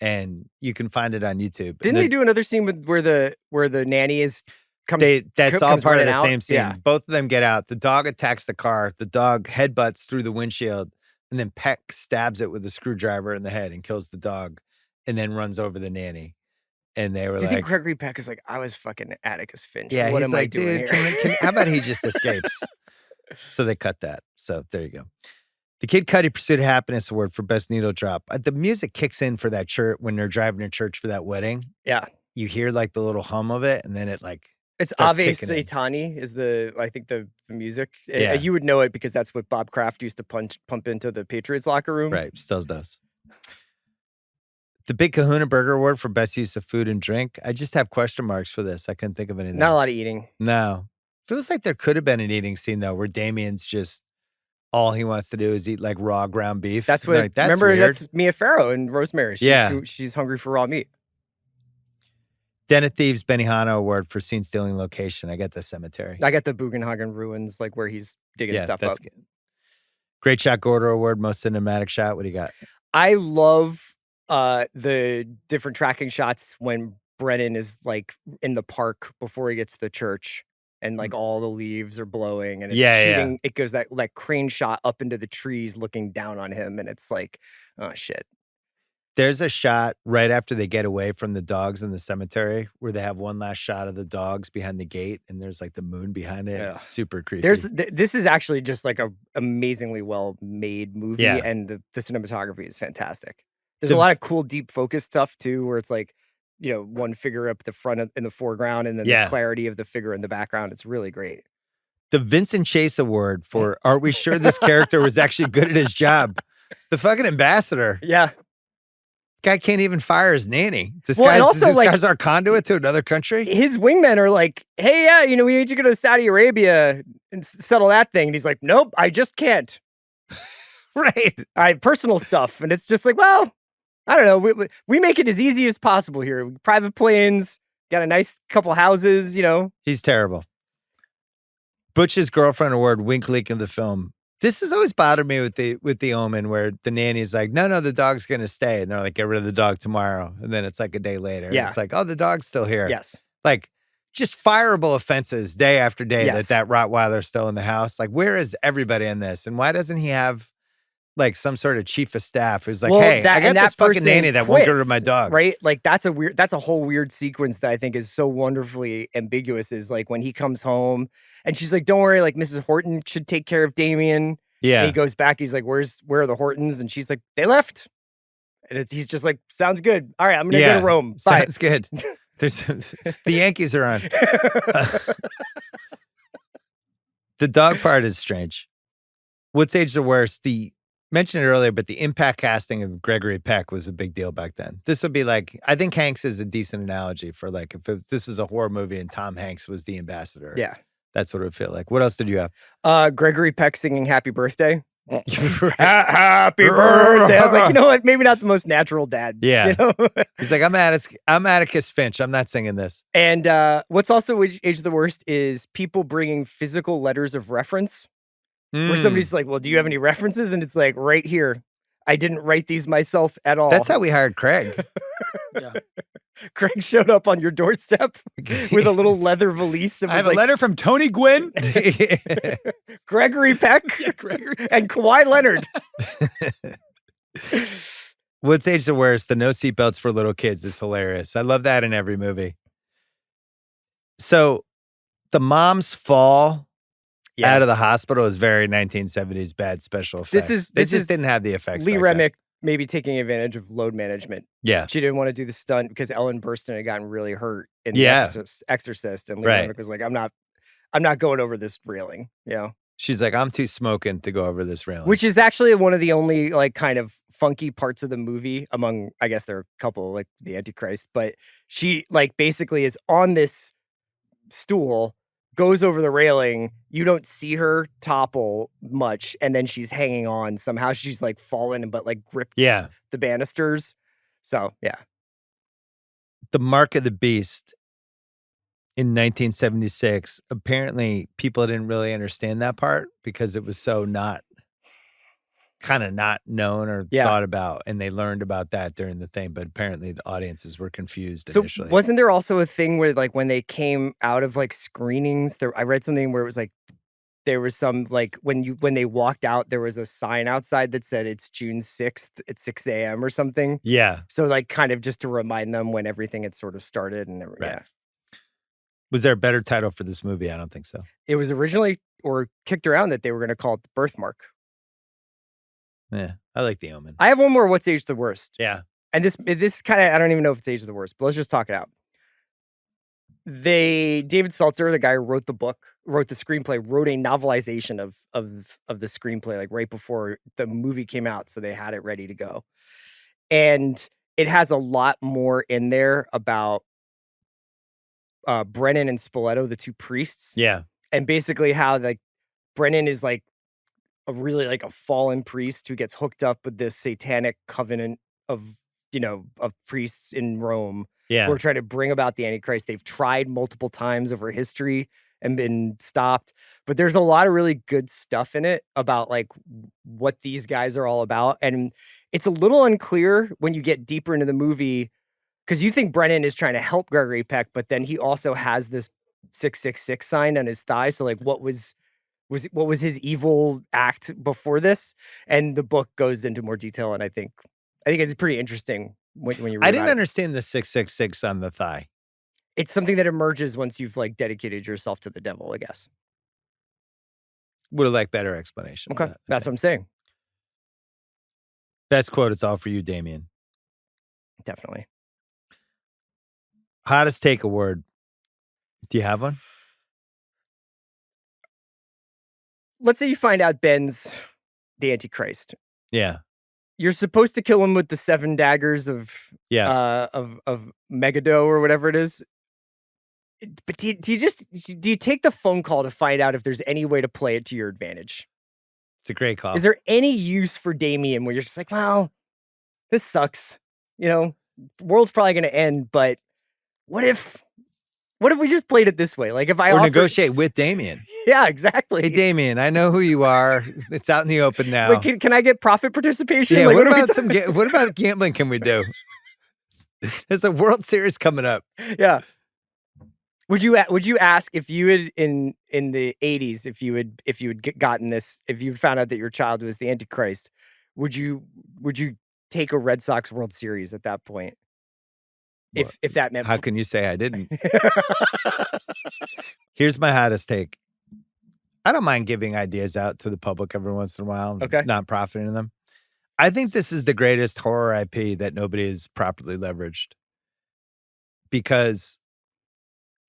And you can find it on YouTube. Didn't they do another scene where the nanny is that's all part of the same scene. Yeah. Both of them get out. The dog attacks the car. The dog headbutts through the windshield, and then Peck stabs it with a screwdriver in the head and kills the dog, and then runs over the nanny. And they were Do you think Gregory Peck is like, I was fucking Atticus Finch? Yeah, what he's am like, I doing dude, here? how about he just escapes? So they cut that. So there you go. The Kid Cudi Pursuit of Happiness Award for Best Needle Drop. The music kicks in for that church when they're driving to church for that wedding. Yeah. You hear like the little hum of it, and then it like it's Ave Satani is the music. Yeah. You would know it because that's what Bob Kraft used to pump into the Patriots locker room. Right, still does. The Big Kahuna Burger Award for Best Use of Food and Drink. I just have question marks for this. I couldn't think of anything. Not a lot of eating. No. Feels like there could have been an eating scene though, where Damien's just all he wants to do is eat like raw ground beef. That's what. Like, that's remember, weird. that's Mia Farrow and Rosemary. She's hungry for raw meat. Den of Thieves Benihana Award for Scene Stealing Location. I got the cemetery. I got the Bugenhagen ruins, like where he's digging stuff up. Good. Great Shot Gordo Award, Most Cinematic Shot. What do you got? I love the different tracking shots when Brennan is like in the park before he gets to the church. And like all the leaves are blowing, and it's shooting. It goes that like crane shot up into the trees, looking down on him, and it's like, oh shit. There's a shot right after they get away from the dogs in the cemetery where they have one last shot of the dogs behind the gate, and there's like the moon behind it. Yeah. It's super creepy. This is actually just like a amazingly well made movie, and the cinematography is fantastic. There's a lot of cool deep focus stuff too, where it's like, you know, one figure up the front in the foreground, and then the clarity of the figure in the background. It's really great. The Vincent Chase Award for Are We Sure This Character Was Actually Good at His Job? The fucking ambassador. Yeah. Guy can't even fire his nanny. This guy's our conduit to another country. His wingmen are like, hey, yeah, you know, we need to go to Saudi Arabia and settle that thing. And he's like, nope, I just can't. Right. I have personal stuff. And it's just like, well, I don't know. We make it as easy as possible here. Private planes, got a nice couple houses, you know. He's terrible. Butch's Girlfriend Award, Wink Leak in the film. This has always bothered me with the Omen, where the nanny's like, no, the dog's going to stay. And they're like, get rid of the dog tomorrow. And then it's like a day later. Yeah. It's like, oh, the dog's still here. Yes. Like, just fireable offenses day after day that Rottweiler's still in the house. Like, where is everybody in this? And why doesn't he have like some sort of chief of staff who's like, hey, I got this fucking nanny that won't get rid of my dog. Right? Like that's a whole weird sequence that I think is so wonderfully ambiguous, is like when he comes home and she's like, don't worry, like Mrs. Horton should take care of Damien. Yeah. And he goes back, he's like, where are the Hortons? And she's like, they left. And he's just like, sounds good. All right, I'm gonna go to Rome. Bye. Sounds good. The Yankees are on. The dog part is strange. What's aged the worst? Mentioned it earlier, but the impact casting of Gregory Peck was a big deal back then. This would be like, I think Hanks is a decent analogy for like, this is a horror movie and Tom Hanks was the ambassador. Yeah. That's what it would feel like. What else did you have? Gregory Peck singing Happy Birthday. Happy birthday. I was like, you know what? Maybe not the most natural dad. Yeah. You know? He's like, I'm Atticus Finch. I'm not singing this. And what's also aged the worst is people bringing physical letters of reference. Where somebody's like, well, do you have any references? And it's like, right here. I didn't write these myself at all. That's how we hired Craig. Yeah. Craig showed up on your doorstep with a little leather valise. And I was have a letter from Tony Gwynn. Gregory Peck and Kawhi Leonard. What's age the worst? The no seatbelts for little kids is hilarious. I love that in every movie. So the mom's fall out of the hospital is very 1970s bad special effects. This just didn't have the effects. Lee Remick maybe taking advantage of load management. Yeah. She didn't want to do the stunt because Ellen Burstyn had gotten really hurt in The Exorcist. And Lee Remick was like, I'm not going over this railing. You know? She's like, I'm too smoking to go over this railing. Which is actually one of the only like kind of funky parts of the movie among, I guess there are a couple like the Antichrist, but she like basically is on this stool, goes over the railing. You don't see her topple much. And then she's hanging on. Somehow she's like fallen, but like gripped the banisters. So, yeah. The Mark of the Beast in 1976, apparently people didn't really understand that part because it was so not known or thought about, and they learned about that during the thing, but apparently the audiences were confused initially. Wasn't there also a thing where like when they came out of like screenings, I read something where it was like there was some like when they walked out, there was a sign outside that said it's June 6th at 6 a.m. or something. Yeah. So like kind of just to remind them when everything had sort of started and yeah. Was there a better title for this movie? I don't think so. It was originally or kicked around that they were going to call it The Birthmark. Yeah, I like The Omen. I have one more. What's age the worst? Yeah. And this kind of, I don't even know if it's age the worst, but let's just talk it out. David Seltzer, the guy who wrote the book, wrote the screenplay, wrote a novelization of the screenplay like right before the movie came out. So they had it ready to go. And it has a lot more in there about Brennan and Spoleto, the two priests. Yeah. And basically how like Brennan is like a really like a fallen priest who gets hooked up with this satanic covenant of priests in Rome who are trying to bring about the Antichrist. They've tried multiple times over history and been stopped, but there's a lot of really good stuff in it about like what these guys are all about. And it's a little unclear when you get deeper into the movie because you think Brennan is trying to help Gregory Peck, but then he also has this 666 sign on his thigh. So like what was his evil act before this? And the book goes into more detail. And I think it's pretty interesting when you read I didn't understand the 666 on the thigh. It's something that emerges once you've like dedicated yourself to the devil, I guess. Would have liked better explanation. Okay. That's what I'm saying. Best quote, it's all for you, Damien. Definitely. Hottest take award. Do you have one? Let's say you find out Ben's the Antichrist. Yeah. You're supposed to kill him with the 7 daggers of Megiddo or whatever it is. But do you take the phone call to find out if there's any way to play it to your advantage? It's a great call. Is there any use for Damien where you're just like, well, this sucks. The world's probably going to end, but what if we just played it this way? Like if I negotiate with Damien. Yeah, exactly. Hey, Damien, I know who you are. It's out in the open now. Like, can I get profit participation? Yeah, like, what about gambling can we do? There's a World Series coming up. Yeah. Would you ask if you had in the 80s, if you had gotten this, if you found out that your child was the Antichrist, would you take a Red Sox World Series at that point? If that meant how can you say I didn't? Here's my hottest take. I don't mind giving ideas out to the public every once in a while. Okay. Not profiting them. I think this is the greatest horror IP that nobody has properly leveraged.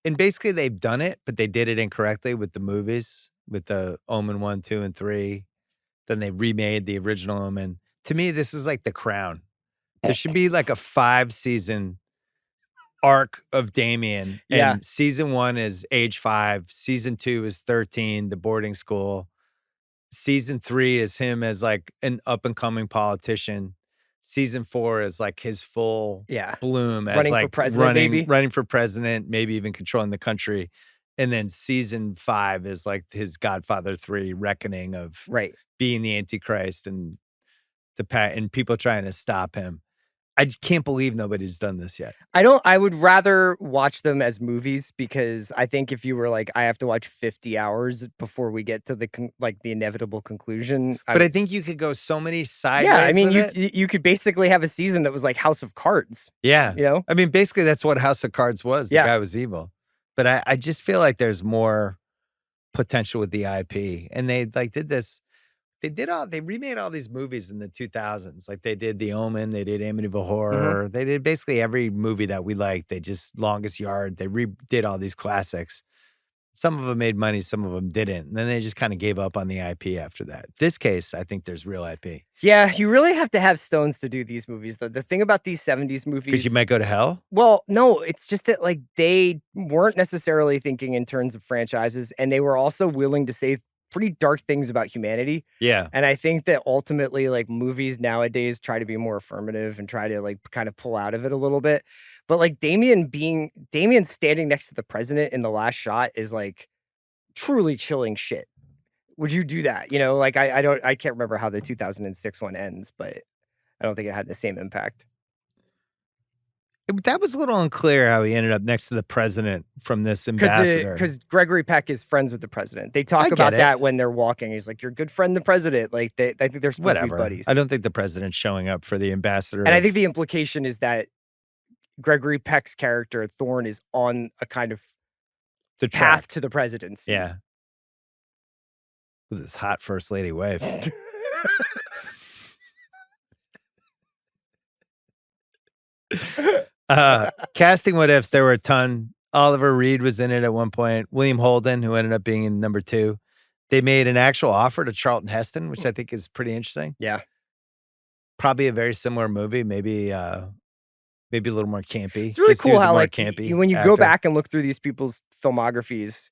And basically they've done it, but they did it incorrectly with the movies, with the Omen 1, 2, and 3. Then they remade the original Omen. To me, this is like The Crown. There should be like a 5-season arc of Damien. And season 1 is age 5. Season 2 is 13, the boarding school. Season 3 is him as like an up-and-coming politician. Season 4 is like his full bloom as running for president, running for president, maybe even controlling the country. And then season 5 is like his Godfather 3 reckoning of being the Antichrist and and people trying to stop him. I just can't believe nobody's done this yet. I would rather watch them as movies because I think if you were like, I have to watch 50 hours before we get to the inevitable conclusion. But I think you could go so many sideways. Yeah, I mean, with you could basically have a season that was like House of Cards. Yeah. You know? I mean, basically that's what House of Cards was. The guy was evil. But I just feel like there's more potential with the IP. And they did this. They remade all these movies in the 2000s. Like they did The Omen, they did Amityville Horror. They did basically every movie that we liked. They just Longest Yard. They redid all these classics. Some of them made money, some of them didn't. And then they just kind of gave up on the IP after that. This case, I think there's real IP. Yeah, you really have to have stones to do these movies. The thing about these 70s movies... Because you might go to hell? Well, no, it's just that like they weren't necessarily thinking in terms of franchises, and they were also willing to say pretty dark things about humanity. Yeah. And I think that ultimately like movies nowadays try to be more affirmative and try to like kind of pull out of it a little bit. But like Damien standing next to the president in the last shot is like truly chilling shit. Would you do that? You know, like I can't remember how the 2006 one ends, but I don't think it had the same impact. That was a little unclear how he ended up next to the president from this ambassador. Because Gregory Peck is friends with the president. They talk about that when they're walking. He's like, "You're a good friend, the president." Like I think they're supposed to be buddies. I don't think the president's showing up for the ambassador. And I think the implication is that Gregory Peck's character Thorne is on a kind of the path to the presidency. Yeah, with his hot first lady wife. Casting what ifs, there were a ton. Oliver Reed was in it at one point. William Holden, who ended up being in number 2. They made an actual offer to Charlton Heston, which I think is pretty interesting. Yeah. Probably a very similar movie, maybe a little more campy. It's really cool how like when you go back and look through these people's filmographies,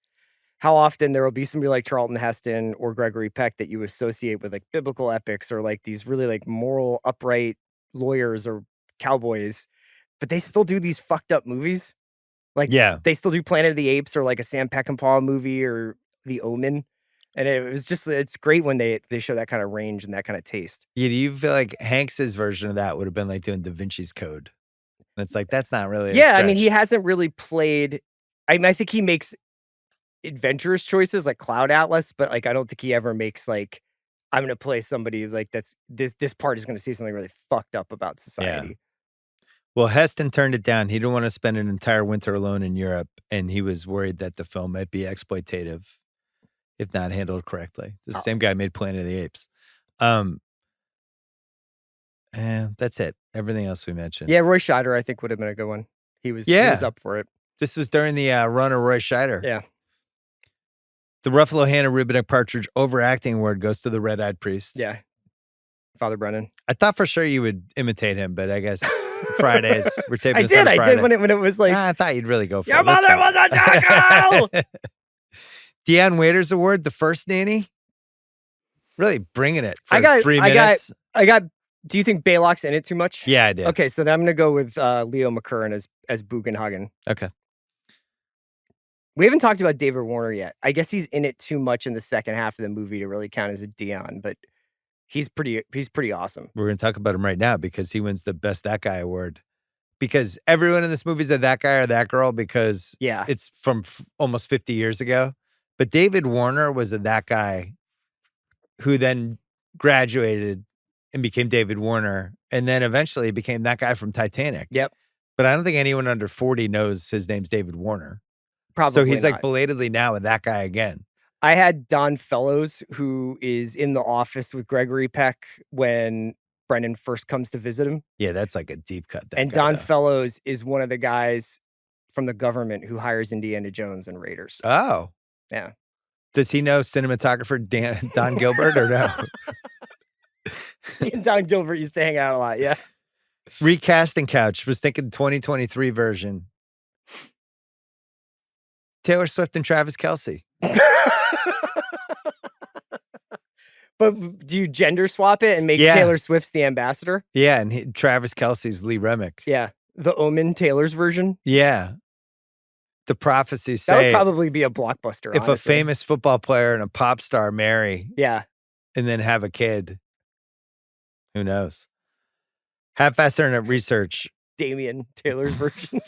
how often there will be somebody like Charlton Heston or Gregory Peck that you associate with like biblical epics or like these really like moral, upright lawyers or cowboys, but they still do these fucked up movies. Like, they still do Planet of the Apes or like a Sam Peckinpah movie or The Omen. And it's great when they show that kind of range and that kind of taste. Yeah, do you feel like Hanks's version of that would have been like doing Da Vinci's Code? And it's like, that's not really I mean, he hasn't really played... I mean, I think he makes adventurous choices like Cloud Atlas, but like I don't think he ever makes like, I'm going to play somebody like this part is going to say something really fucked up about society. Yeah. Well, Heston turned it down. He didn't want to spend an entire winter alone in Europe, and he was worried that the film might be exploitative if not handled correctly. The same guy made Planet of the Apes. And that's it. Everything else we mentioned. Yeah, Roy Scheider, I think, would have been a good one. He was up for it. This was during the run of Roy Scheider. Yeah. The Ruffalo Hannah Rubinek Partridge Overacting Award goes to the Red-Eyed Priest. Yeah. Father Brennan. I thought for sure you would imitate him, but I guess Fridays. We're taping this on Friday. I did when it was like... I thought you'd really go for Your mother was a jackal! Deanne Waiters Award, the first nanny. Really bringing it for 3 minutes. Do you think Baylock's in it too much? Yeah, I did. Okay, so then I'm going to go with Leo McKern as Bugenhagen. Okay. We haven't talked about David Warner yet. I guess he's in it too much in the second half of the movie to really count as a Dion, but he's pretty awesome. We're going to talk about him right now because he wins the Best That Guy award. Because everyone in this movie is a that guy or that girl because it's from almost 50 years ago. But David Warner was a that guy who then graduated and became David Warner, and then eventually became that guy from Titanic. Yep. But I don't think anyone under 40 knows his name's David Warner. Probably So he's not. like belatedly now with that guy again. I had Don Fellows, who is in the office with Gregory Peck when Brennan first comes to visit him. Yeah, that's like a deep cut. Don Fellows is one of the guys from the government who hires Indiana Jones and Raiders. Oh. Yeah. Does he know cinematographer Don Gilbert or no? Me and Don Gilbert used to hang out a lot, yeah. Recasting couch. Was thinking 2023 version. Taylor Swift and Travis Kelce. But do you gender swap it and make Taylor Swift's the ambassador? Yeah, and Travis Kelce's Lee Remick. Yeah. The Omen Taylor's version? Yeah. The prophecies say... That would probably be a blockbuster, If a famous football player and a pop star marry... Yeah. And then have a kid... Who knows? Half-assed internet research. Damien, Taylor's version.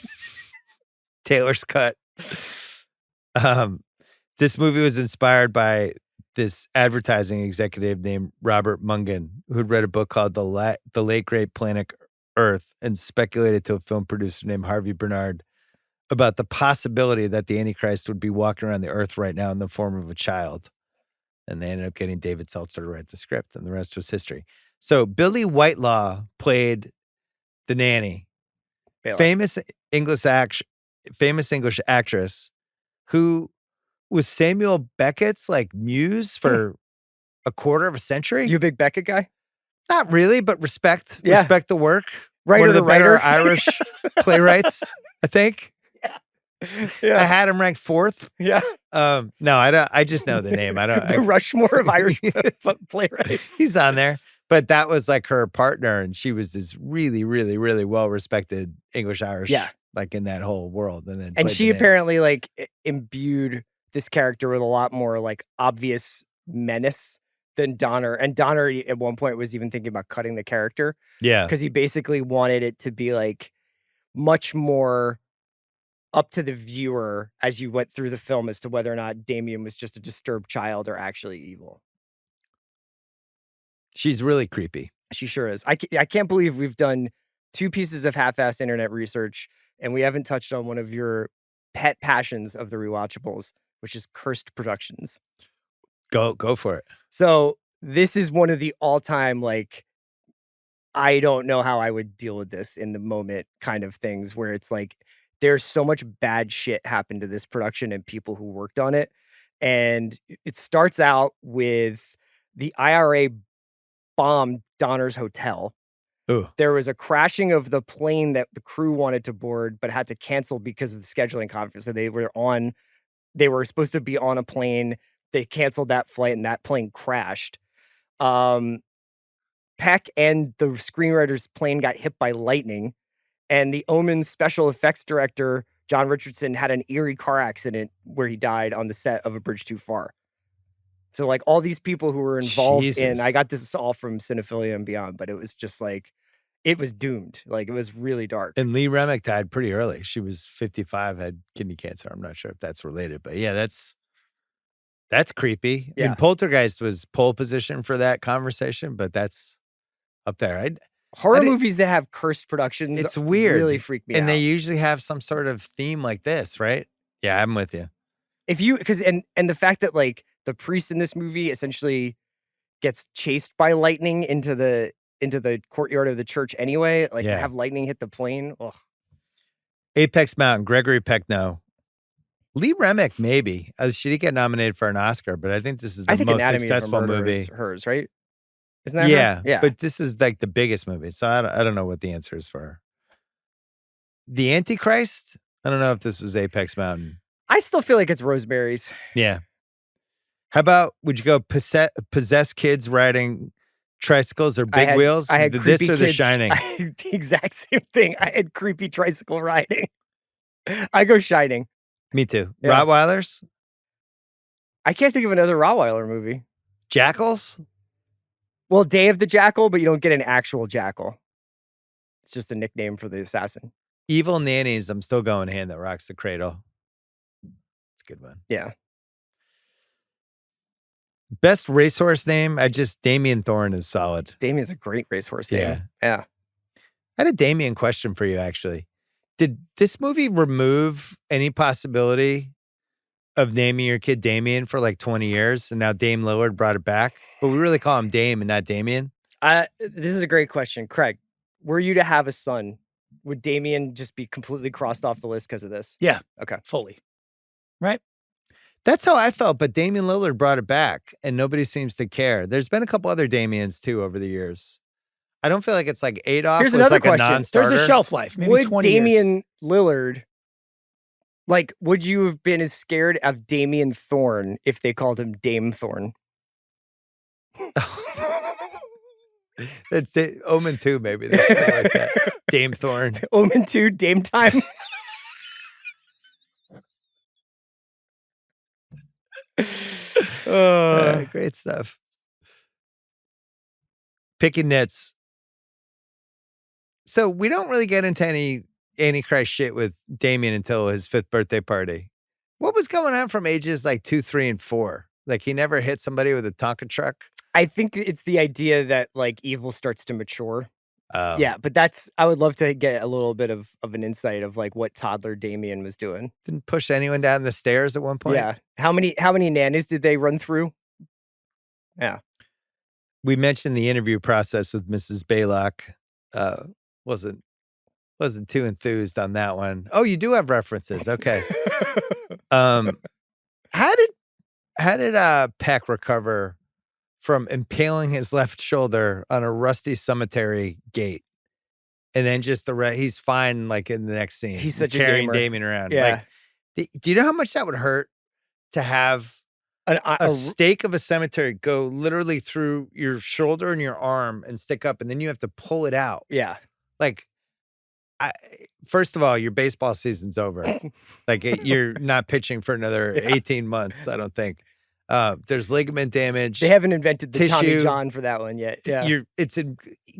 Taylor's cut. This movie was inspired by this advertising executive named Robert Mungen, who'd read a book called The Late Great Planet Earth and speculated to a film producer named Harvey Bernard about the possibility that the Antichrist would be walking around the earth right now in the form of a child. And they ended up getting David Seltzer to write the script, and the rest was history. So Billy Whitelaw played the nanny, Baylor. famous English actress who was Samuel Beckett's like muse for a quarter of a century. You a big Beckett guy? Not really, but respect Yeah. the work. Writer One of the to better writer. Irish playwrights, I think. Yeah. I had him ranked 4th. Yeah. No, I don't. I just know the name. I don't. The Rushmore of Irish playwrights. He's on there, but that was like her partner, and she was this really, really, really well respected English Irish, like in that whole world. And then And played she the nanny. apparently like imbued this character with a lot more like obvious menace than Donner. And Donner at one point was even thinking about cutting the character Yeah, because he basically wanted it to be like much more up to the viewer as you went through the film as to whether or not Damien was just a disturbed child or actually evil. she's really creepy. She sure is. I can't believe we've done 2 pieces of half-assed internet research and we haven't touched on one of your pet passions of the Rewatchables, which is cursed productions. Go for it. So this is one of the all-time, like, I don't know how I would deal with this in the moment kind of things where it's like, there's so much bad shit happened to this production and people who worked on it. And it starts out with the IRA bombed Donner's hotel. Ooh. There was a crashing of the plane that the crew wanted to board, but had to cancel because of the scheduling conflict. So they were supposed to be on a plane. They canceled that flight and that plane crashed. Peck and the screenwriter's plane got hit by lightning. And the Omen special effects director, John Richardson, had an eerie car accident where he died on the set of A Bridge Too Far. So like all these people who were involved in, I got this all from Cinephilia and Beyond, but it was just like, it was doomed. Like it was really dark. And Lee Remick died pretty early. She was 55, had kidney cancer. I'm not sure if that's related, but yeah, that's creepy. I mean, Poltergeist was pole position for that conversation, but that's up there. Horror movies that have cursed productions, it's weird. Really freak me out. And they usually have some sort of theme like this, right? Yeah, I'm with you. And the fact that like the priest in this movie essentially gets chased by lightning into the courtyard of the church anyway, like to have lightning hit the plane. Ugh. Apex Mountain, Gregory Peck, no. Lee Remick, maybe. She did get nominated for an Oscar, but I think this is the most successful movie. Is hers, right? Isn't that her? Yeah. But this is like the biggest movie, so I don't know what the answer is for her. The Antichrist? I don't know if this was Apex Mountain. I still feel like it's Rosemary's. Yeah. How about, would you go possess kids riding tricycles or big wheels? I had this or kids, The Shining? I had the exact same thing. I had creepy tricycle riding. I go Shining. Me too. Yeah. Rottweilers? I can't think of another Rottweiler movie. Jackals? Well, Day of the Jackal, but you don't get an actual jackal. It's just a nickname for the assassin. Evil Nannies, I'm still going Hand That Rocks the Cradle. It's a good one. Yeah. Best racehorse name? Damien Thorne is solid. Damien's a great racehorse name. Yeah. I had a Damien question for you, actually. Did this movie remove any possibility of naming your kid Damien for like 20 years, and now Dame Lillard brought it back? But we really call him Dame and not Damien? This is a great question. Craig, were you to have a son, would Damien just be completely crossed off the list because of this? Yeah. Okay. Fully. Right? That's how I felt, but Damian Lillard brought it back, and nobody seems to care. There's been a couple other Damians, too, over the years. I don't feel like it's like Adolf. Here's was another like question. A non-starter. There's a shelf life. Maybe would 20 Damien years. Lillard, like, would you have been as scared of Damien Thorne if they called him Dame Thorne? That's it. Omen 2, maybe. They should like that. Dame Thorne. Omen 2, Dame Time. Great stuff. Picking nits. So we don't really get into any Antichrist shit with Damien until his 5th birthday party. What was going on from ages like 2, 3, and 4? Like he never hit somebody with a Tonka truck? I think it's the idea that like evil starts to mature. Oh. Yeah, but I would love to get a little bit of an insight of like what toddler Damien was doing. Didn't push anyone down the stairs at one point? Yeah. How many nannies did they run through? Yeah. We mentioned the interview process with Mrs. Baylock. Wasn't too enthused on that one. Oh, you do have references. Okay. How did Peck recover from impaling his left shoulder on a rusty cemetery gate? And then just he's fine like in the next scene. He's such carrying a gamer. Damien around. Yeah. Like, do you know how much that would hurt to have a stake of a cemetery go literally through your shoulder and your arm and stick up, and then you have to pull it out? Yeah. Like, first of all, your baseball season's over. Like, you're not pitching for another 18 months, I don't think. There's ligament damage. They haven't invented the tissue, Tommy John for that one yet. Yeah. It's a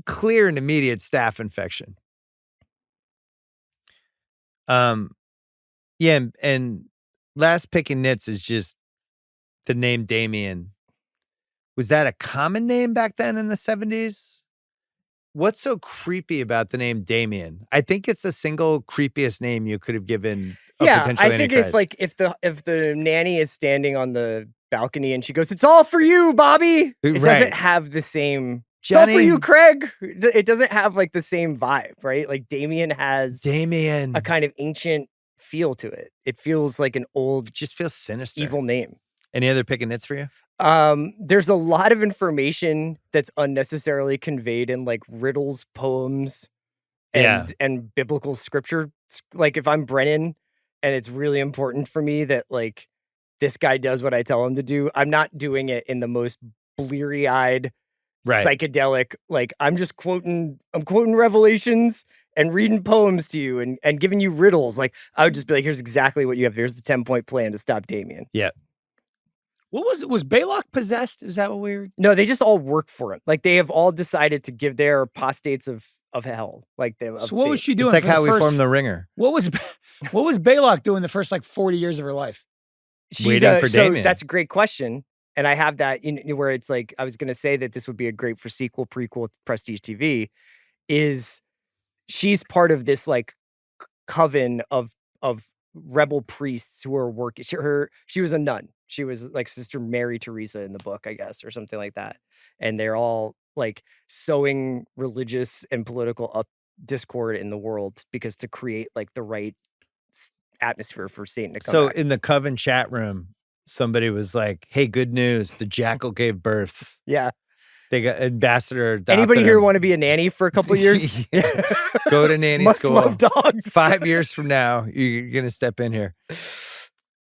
clear and immediate staph infection. Yeah, and last picking nits is just the name Damien. Was that a common name back then in the 70s? What's so creepy about the name Damien? I think it's the single creepiest name you could have given a potential I think if the nanny is standing on the balcony and she goes, "It's all for you, Bobby." It doesn't have the same Johnny, "It's all for you, Craig." It doesn't have like the same vibe, right? Like Damien has a kind of ancient feel to it. It feels like an old, just feels sinister, evil name. Any other pick and nits for you? There's a lot of information that's unnecessarily conveyed in like riddles, poems, and biblical scripture. Like if I'm Brennan and it's really important for me that like this guy does what I tell him to do, I'm not doing it in the most bleary-eyed, psychedelic, like I'm quoting Revelations and reading poems to you and giving you riddles. Like I would just be like, here's exactly what you have. Here's the 10-point plan to stop Damien. Yeah. What was Baylock possessed? Is that what we were? No, they just all work for him. Like they have all decided to give their apostates of hell. Like they. So what was she doing? It's like how we formed the Ringer. What was Baylock doing the first like 40 years of her life? Waiting for Damien. That's a great question, and I have that where it's like I was going to say that this would be a great for sequel prequel Prestige TV. Is she's part of this like coven of rebel priests who are working. She was a nun. She was like Sister Mary Teresa in the book, I guess, or something like that. And they're all like sowing religious and political discord in the world because to create like the right atmosphere for Satan to come back. In the Coven chat room, somebody was like, "Hey, good news. The jackal gave birth." Yeah. They got ambassador. Anybody here want to be a nanny for a couple of years? Go to nanny Must school. love dogs. 5 years from now, you're going to step in here.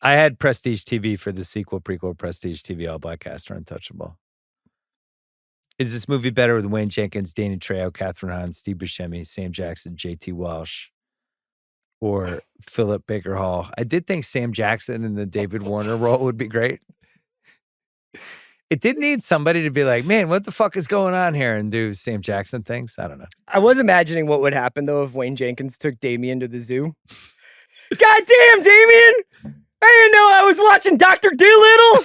I had Prestige TV for the sequel, prequel, Prestige TV, All Black Cast, or Untouchable. Is this movie better with Wayne Jenkins, Danny Trejo, Catherine Hahn, Steve Buscemi, Sam Jackson, JT Walsh, or Philip Baker Hall? I did think Sam Jackson in the David Warner role would be great. It did need somebody to be like, "Man, what the fuck is going on here?" and do Sam Jackson things. I don't know. I was imagining what would happen, though, if Wayne Jenkins took Damien to the zoo. God damn, Damien! I didn't know I was watching Dr. Dolittle!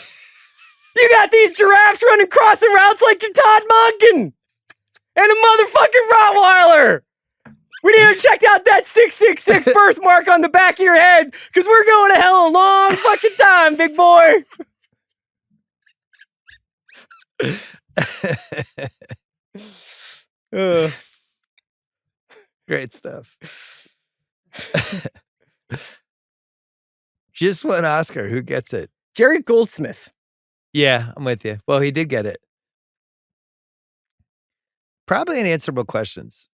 You got these giraffes running crossing routes like you're Todd Monken! And a motherfucking Rottweiler! We need to check out that 666 birthmark on the back of your head, because we're going to hell a long fucking time, big boy! Great stuff. Just won Oscar. Who gets it? Jerry Goldsmith. Yeah, I'm with you. Well, he did get it. Probably unanswerable questions.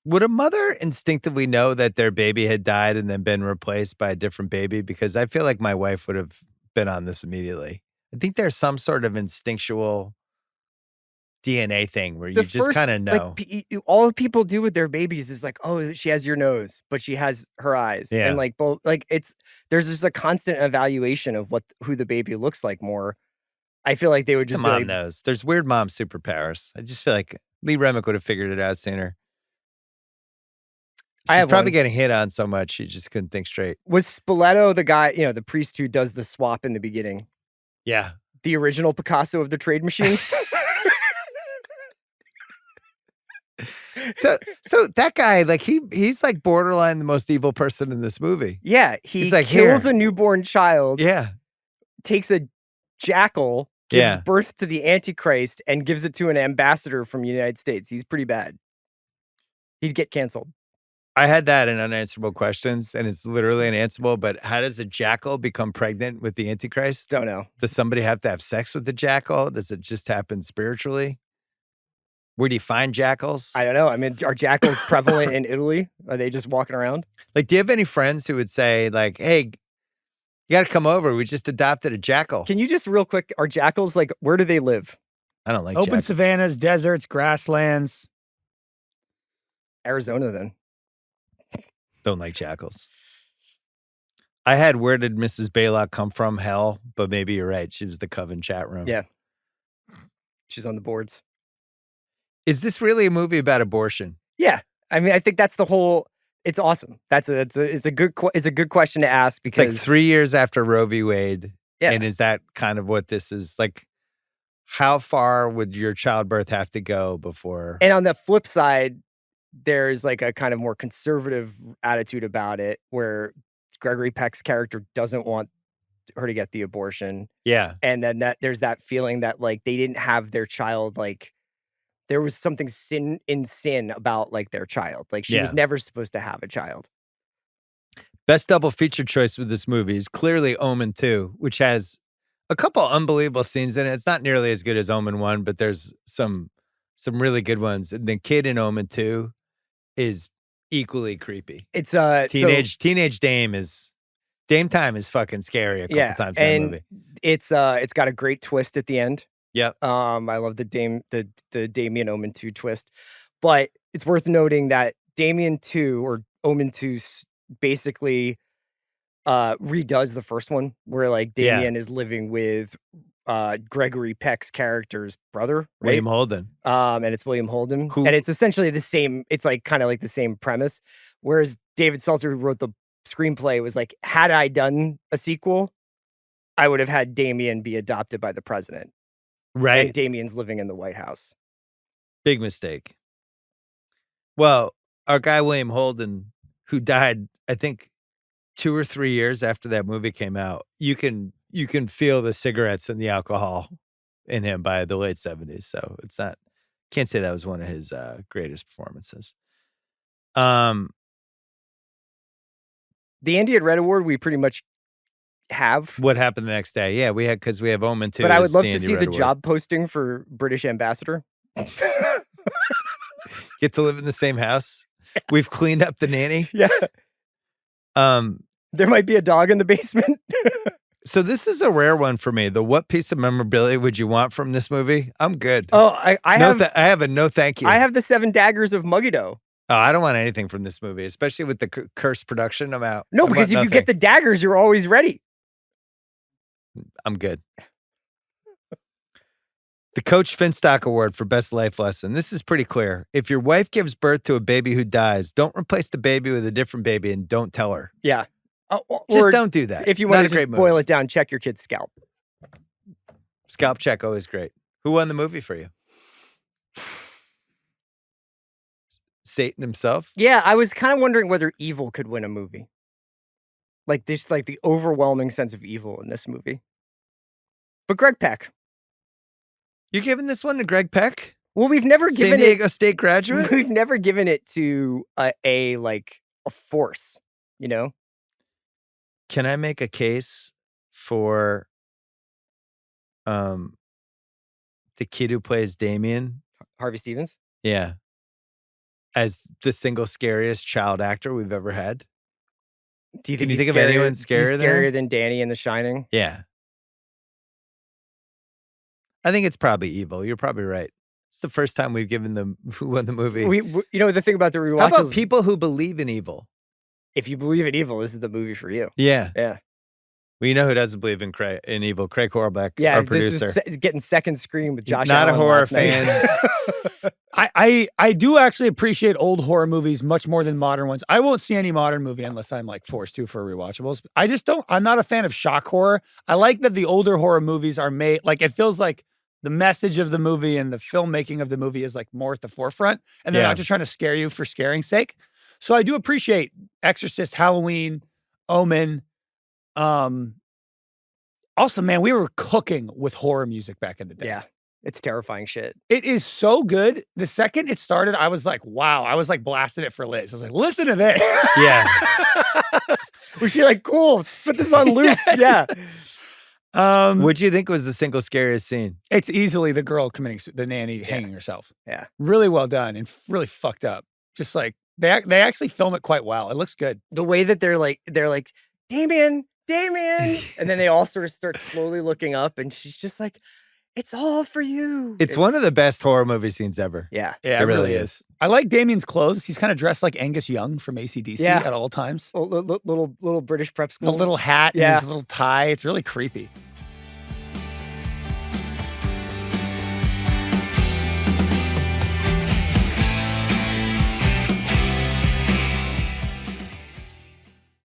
Would a mother instinctively know that their baby had died and then been replaced by a different baby? Because I feel like my wife would have been on this immediately. I think there's some sort of instinctual DNA thing where you just kind of know. Like, all people do with their babies is like, oh, she has your nose, but she has her eyes. Yeah. And like, both, like there's just a constant evaluation of who the baby looks like more. I feel like they would just mom knows. There's weird mom superpowers. I just feel like Lee Remick would have figured it out sooner. I She's have probably one. getting hit on so much she just couldn't think straight. Was Spoleto the guy, the priest who does the swap in the beginning? Yeah. The original Picasso of the trade machine? So that guy, like he's like borderline the most evil person in this movie. Yeah, he He's like, kills "Here." a newborn child, Yeah. takes a jackal, gives Yeah. birth to the Antichrist, and gives it to an ambassador from the United States. He's pretty bad. He'd get canceled. I had that in unanswerable questions, and it's literally unanswerable. But how does a jackal become pregnant with the Antichrist? Don't know. Does somebody have to have sex with the jackal? Does it just happen spiritually? Where do you find jackals? I don't know. I mean, are jackals prevalent in Italy? Are they just walking around? Like, do you have any friends who would say, like, hey, you got to come over. We just adopted a jackal. Can you just real quick, are jackals, like, where do they live? I don't like Open jackals. savannas, deserts, grasslands. Arizona, then. Don't like jackals. I had Where Did Mrs. Baylock Come From? Hell, but maybe you're right. She was the Coven chat room. Yeah. She's on the boards. Is this really a movie about abortion? Yeah. I mean, I think that's the whole. It's awesome. It's a good question to ask It's like because 3 years after Roe v. Wade. Yeah. And is that kind of what this is? Like, how far would your childbirth have to go before? And on the flip side, there's like a kind of more conservative attitude about it where Gregory Peck's character doesn't want her to get the abortion. Yeah. And then there's that feeling that like they didn't have their child, like there was something sin about like their child. Like she was never supposed to have a child. Best double feature choice with this movie is clearly Omen 2, which has a couple unbelievable scenes in it. It's not nearly as good as Omen 1, but there's some really good ones. And the kid in Omen 2 is equally creepy. It's teenage Dame time is fucking scary a couple times in that movie. It's got a great twist at the end. Yep. I love the Damien Omen 2 twist. But it's worth noting that Damien 2 or Omen 2 basically redoes the first one where like Damien is living with Gregory Peck's character's brother, right? William Holden. And it's William Holden. And it's essentially the same, it's like kind of like the same premise. Whereas David Seltzer, who wrote the screenplay, was like, had I done a sequel, I would have had Damien be adopted by the president. Right. And Damien's living in the White House. Big mistake. Well, our guy William Holden, who died, I think 2 or 3 years after that movie came out, you can feel the cigarettes and the alcohol in him by the late 70s. So can't say that was one of his greatest performances. The Andy at Red Award, we pretty much have. What happened the next day? Yeah, we have Omen 2. But I would love to see the job posting for British ambassador. Get to live in the same house. We've cleaned up the nanny. Yeah. There might be a dog in the basement. So this is a rare one for me. The what piece of memorabilia would you want from this movie? I'm good. Oh, I have a no thank you. I have the 7 Daggers of Muggido. Oh, I don't want anything from this movie, especially with the cursed production. I'm out. No, because if you get the daggers, you're always ready. I'm good. The Coach Finstock Award for Best Life Lesson. This is pretty clear. If your wife gives birth to a baby who dies, don't replace the baby with a different baby and don't tell her. Yeah. Just don't do that. If you want to just boil it down, check your kid's scalp. Scalp check, always great. Who won the movie for you? Satan himself? Yeah, I was kind of wondering whether evil could win a movie. Like this, like the overwhelming sense of evil in this movie. But Greg Peck. You're giving this one to Greg Peck? Well, we've never given San Diego State graduate? We've never given it to a force, you know? Can I make a case for the kid who plays Damien? Harvey Stevens? Yeah. As the single scariest child actor we've ever had. Do you Can think you think of anyone scarier than Danny in The Shining? Yeah. I think it's probably evil. You're probably right. It's the first time we've given them who won the movie. You know, the thing about the Rewatchables. How about people who believe in evil? If you believe in evil, this is the movie for you. Yeah. Yeah. Well, you know who doesn't believe in evil? Craig Horlbeck, Yeah, our this producer. is getting second screen with Josh Not Allen a horror last night. fan. I do actually appreciate old horror movies much more than modern ones. I won't see any modern movie unless I'm like forced to for rewatchables. I just don't. I'm not a fan of shock horror. I like that the older horror movies are made like it feels like the message of the movie and the filmmaking of the movie is like more at the forefront, and they're Yeah. not just trying to scare you for scaring's sake. So I do appreciate Exorcist, Halloween, Omen. Also, man, we were cooking with horror music back in the day. Yeah, it's terrifying shit. It is so good. The second it started, I was like, wow. I was like blasting it for Liz. I was like, listen to this. Yeah. Was she like, cool, put this on loop? Yeah. What do you think was the single scariest scene? It's easily the girl committing the nanny hanging herself. Yeah. Really well done and really fucked up. Just like they actually film it quite well. It looks good. The way that they're like, Damien, and then they all sort of start slowly looking up, and she's just like, it's all for you. It's one of the best horror movie scenes ever. Yeah. Yeah, It really is. I like Damien's clothes. He's kind of dressed like Angus Young from AC/DC Yeah. at all times. Little British prep The school. little hat and Yeah. his little tie. It's really creepy.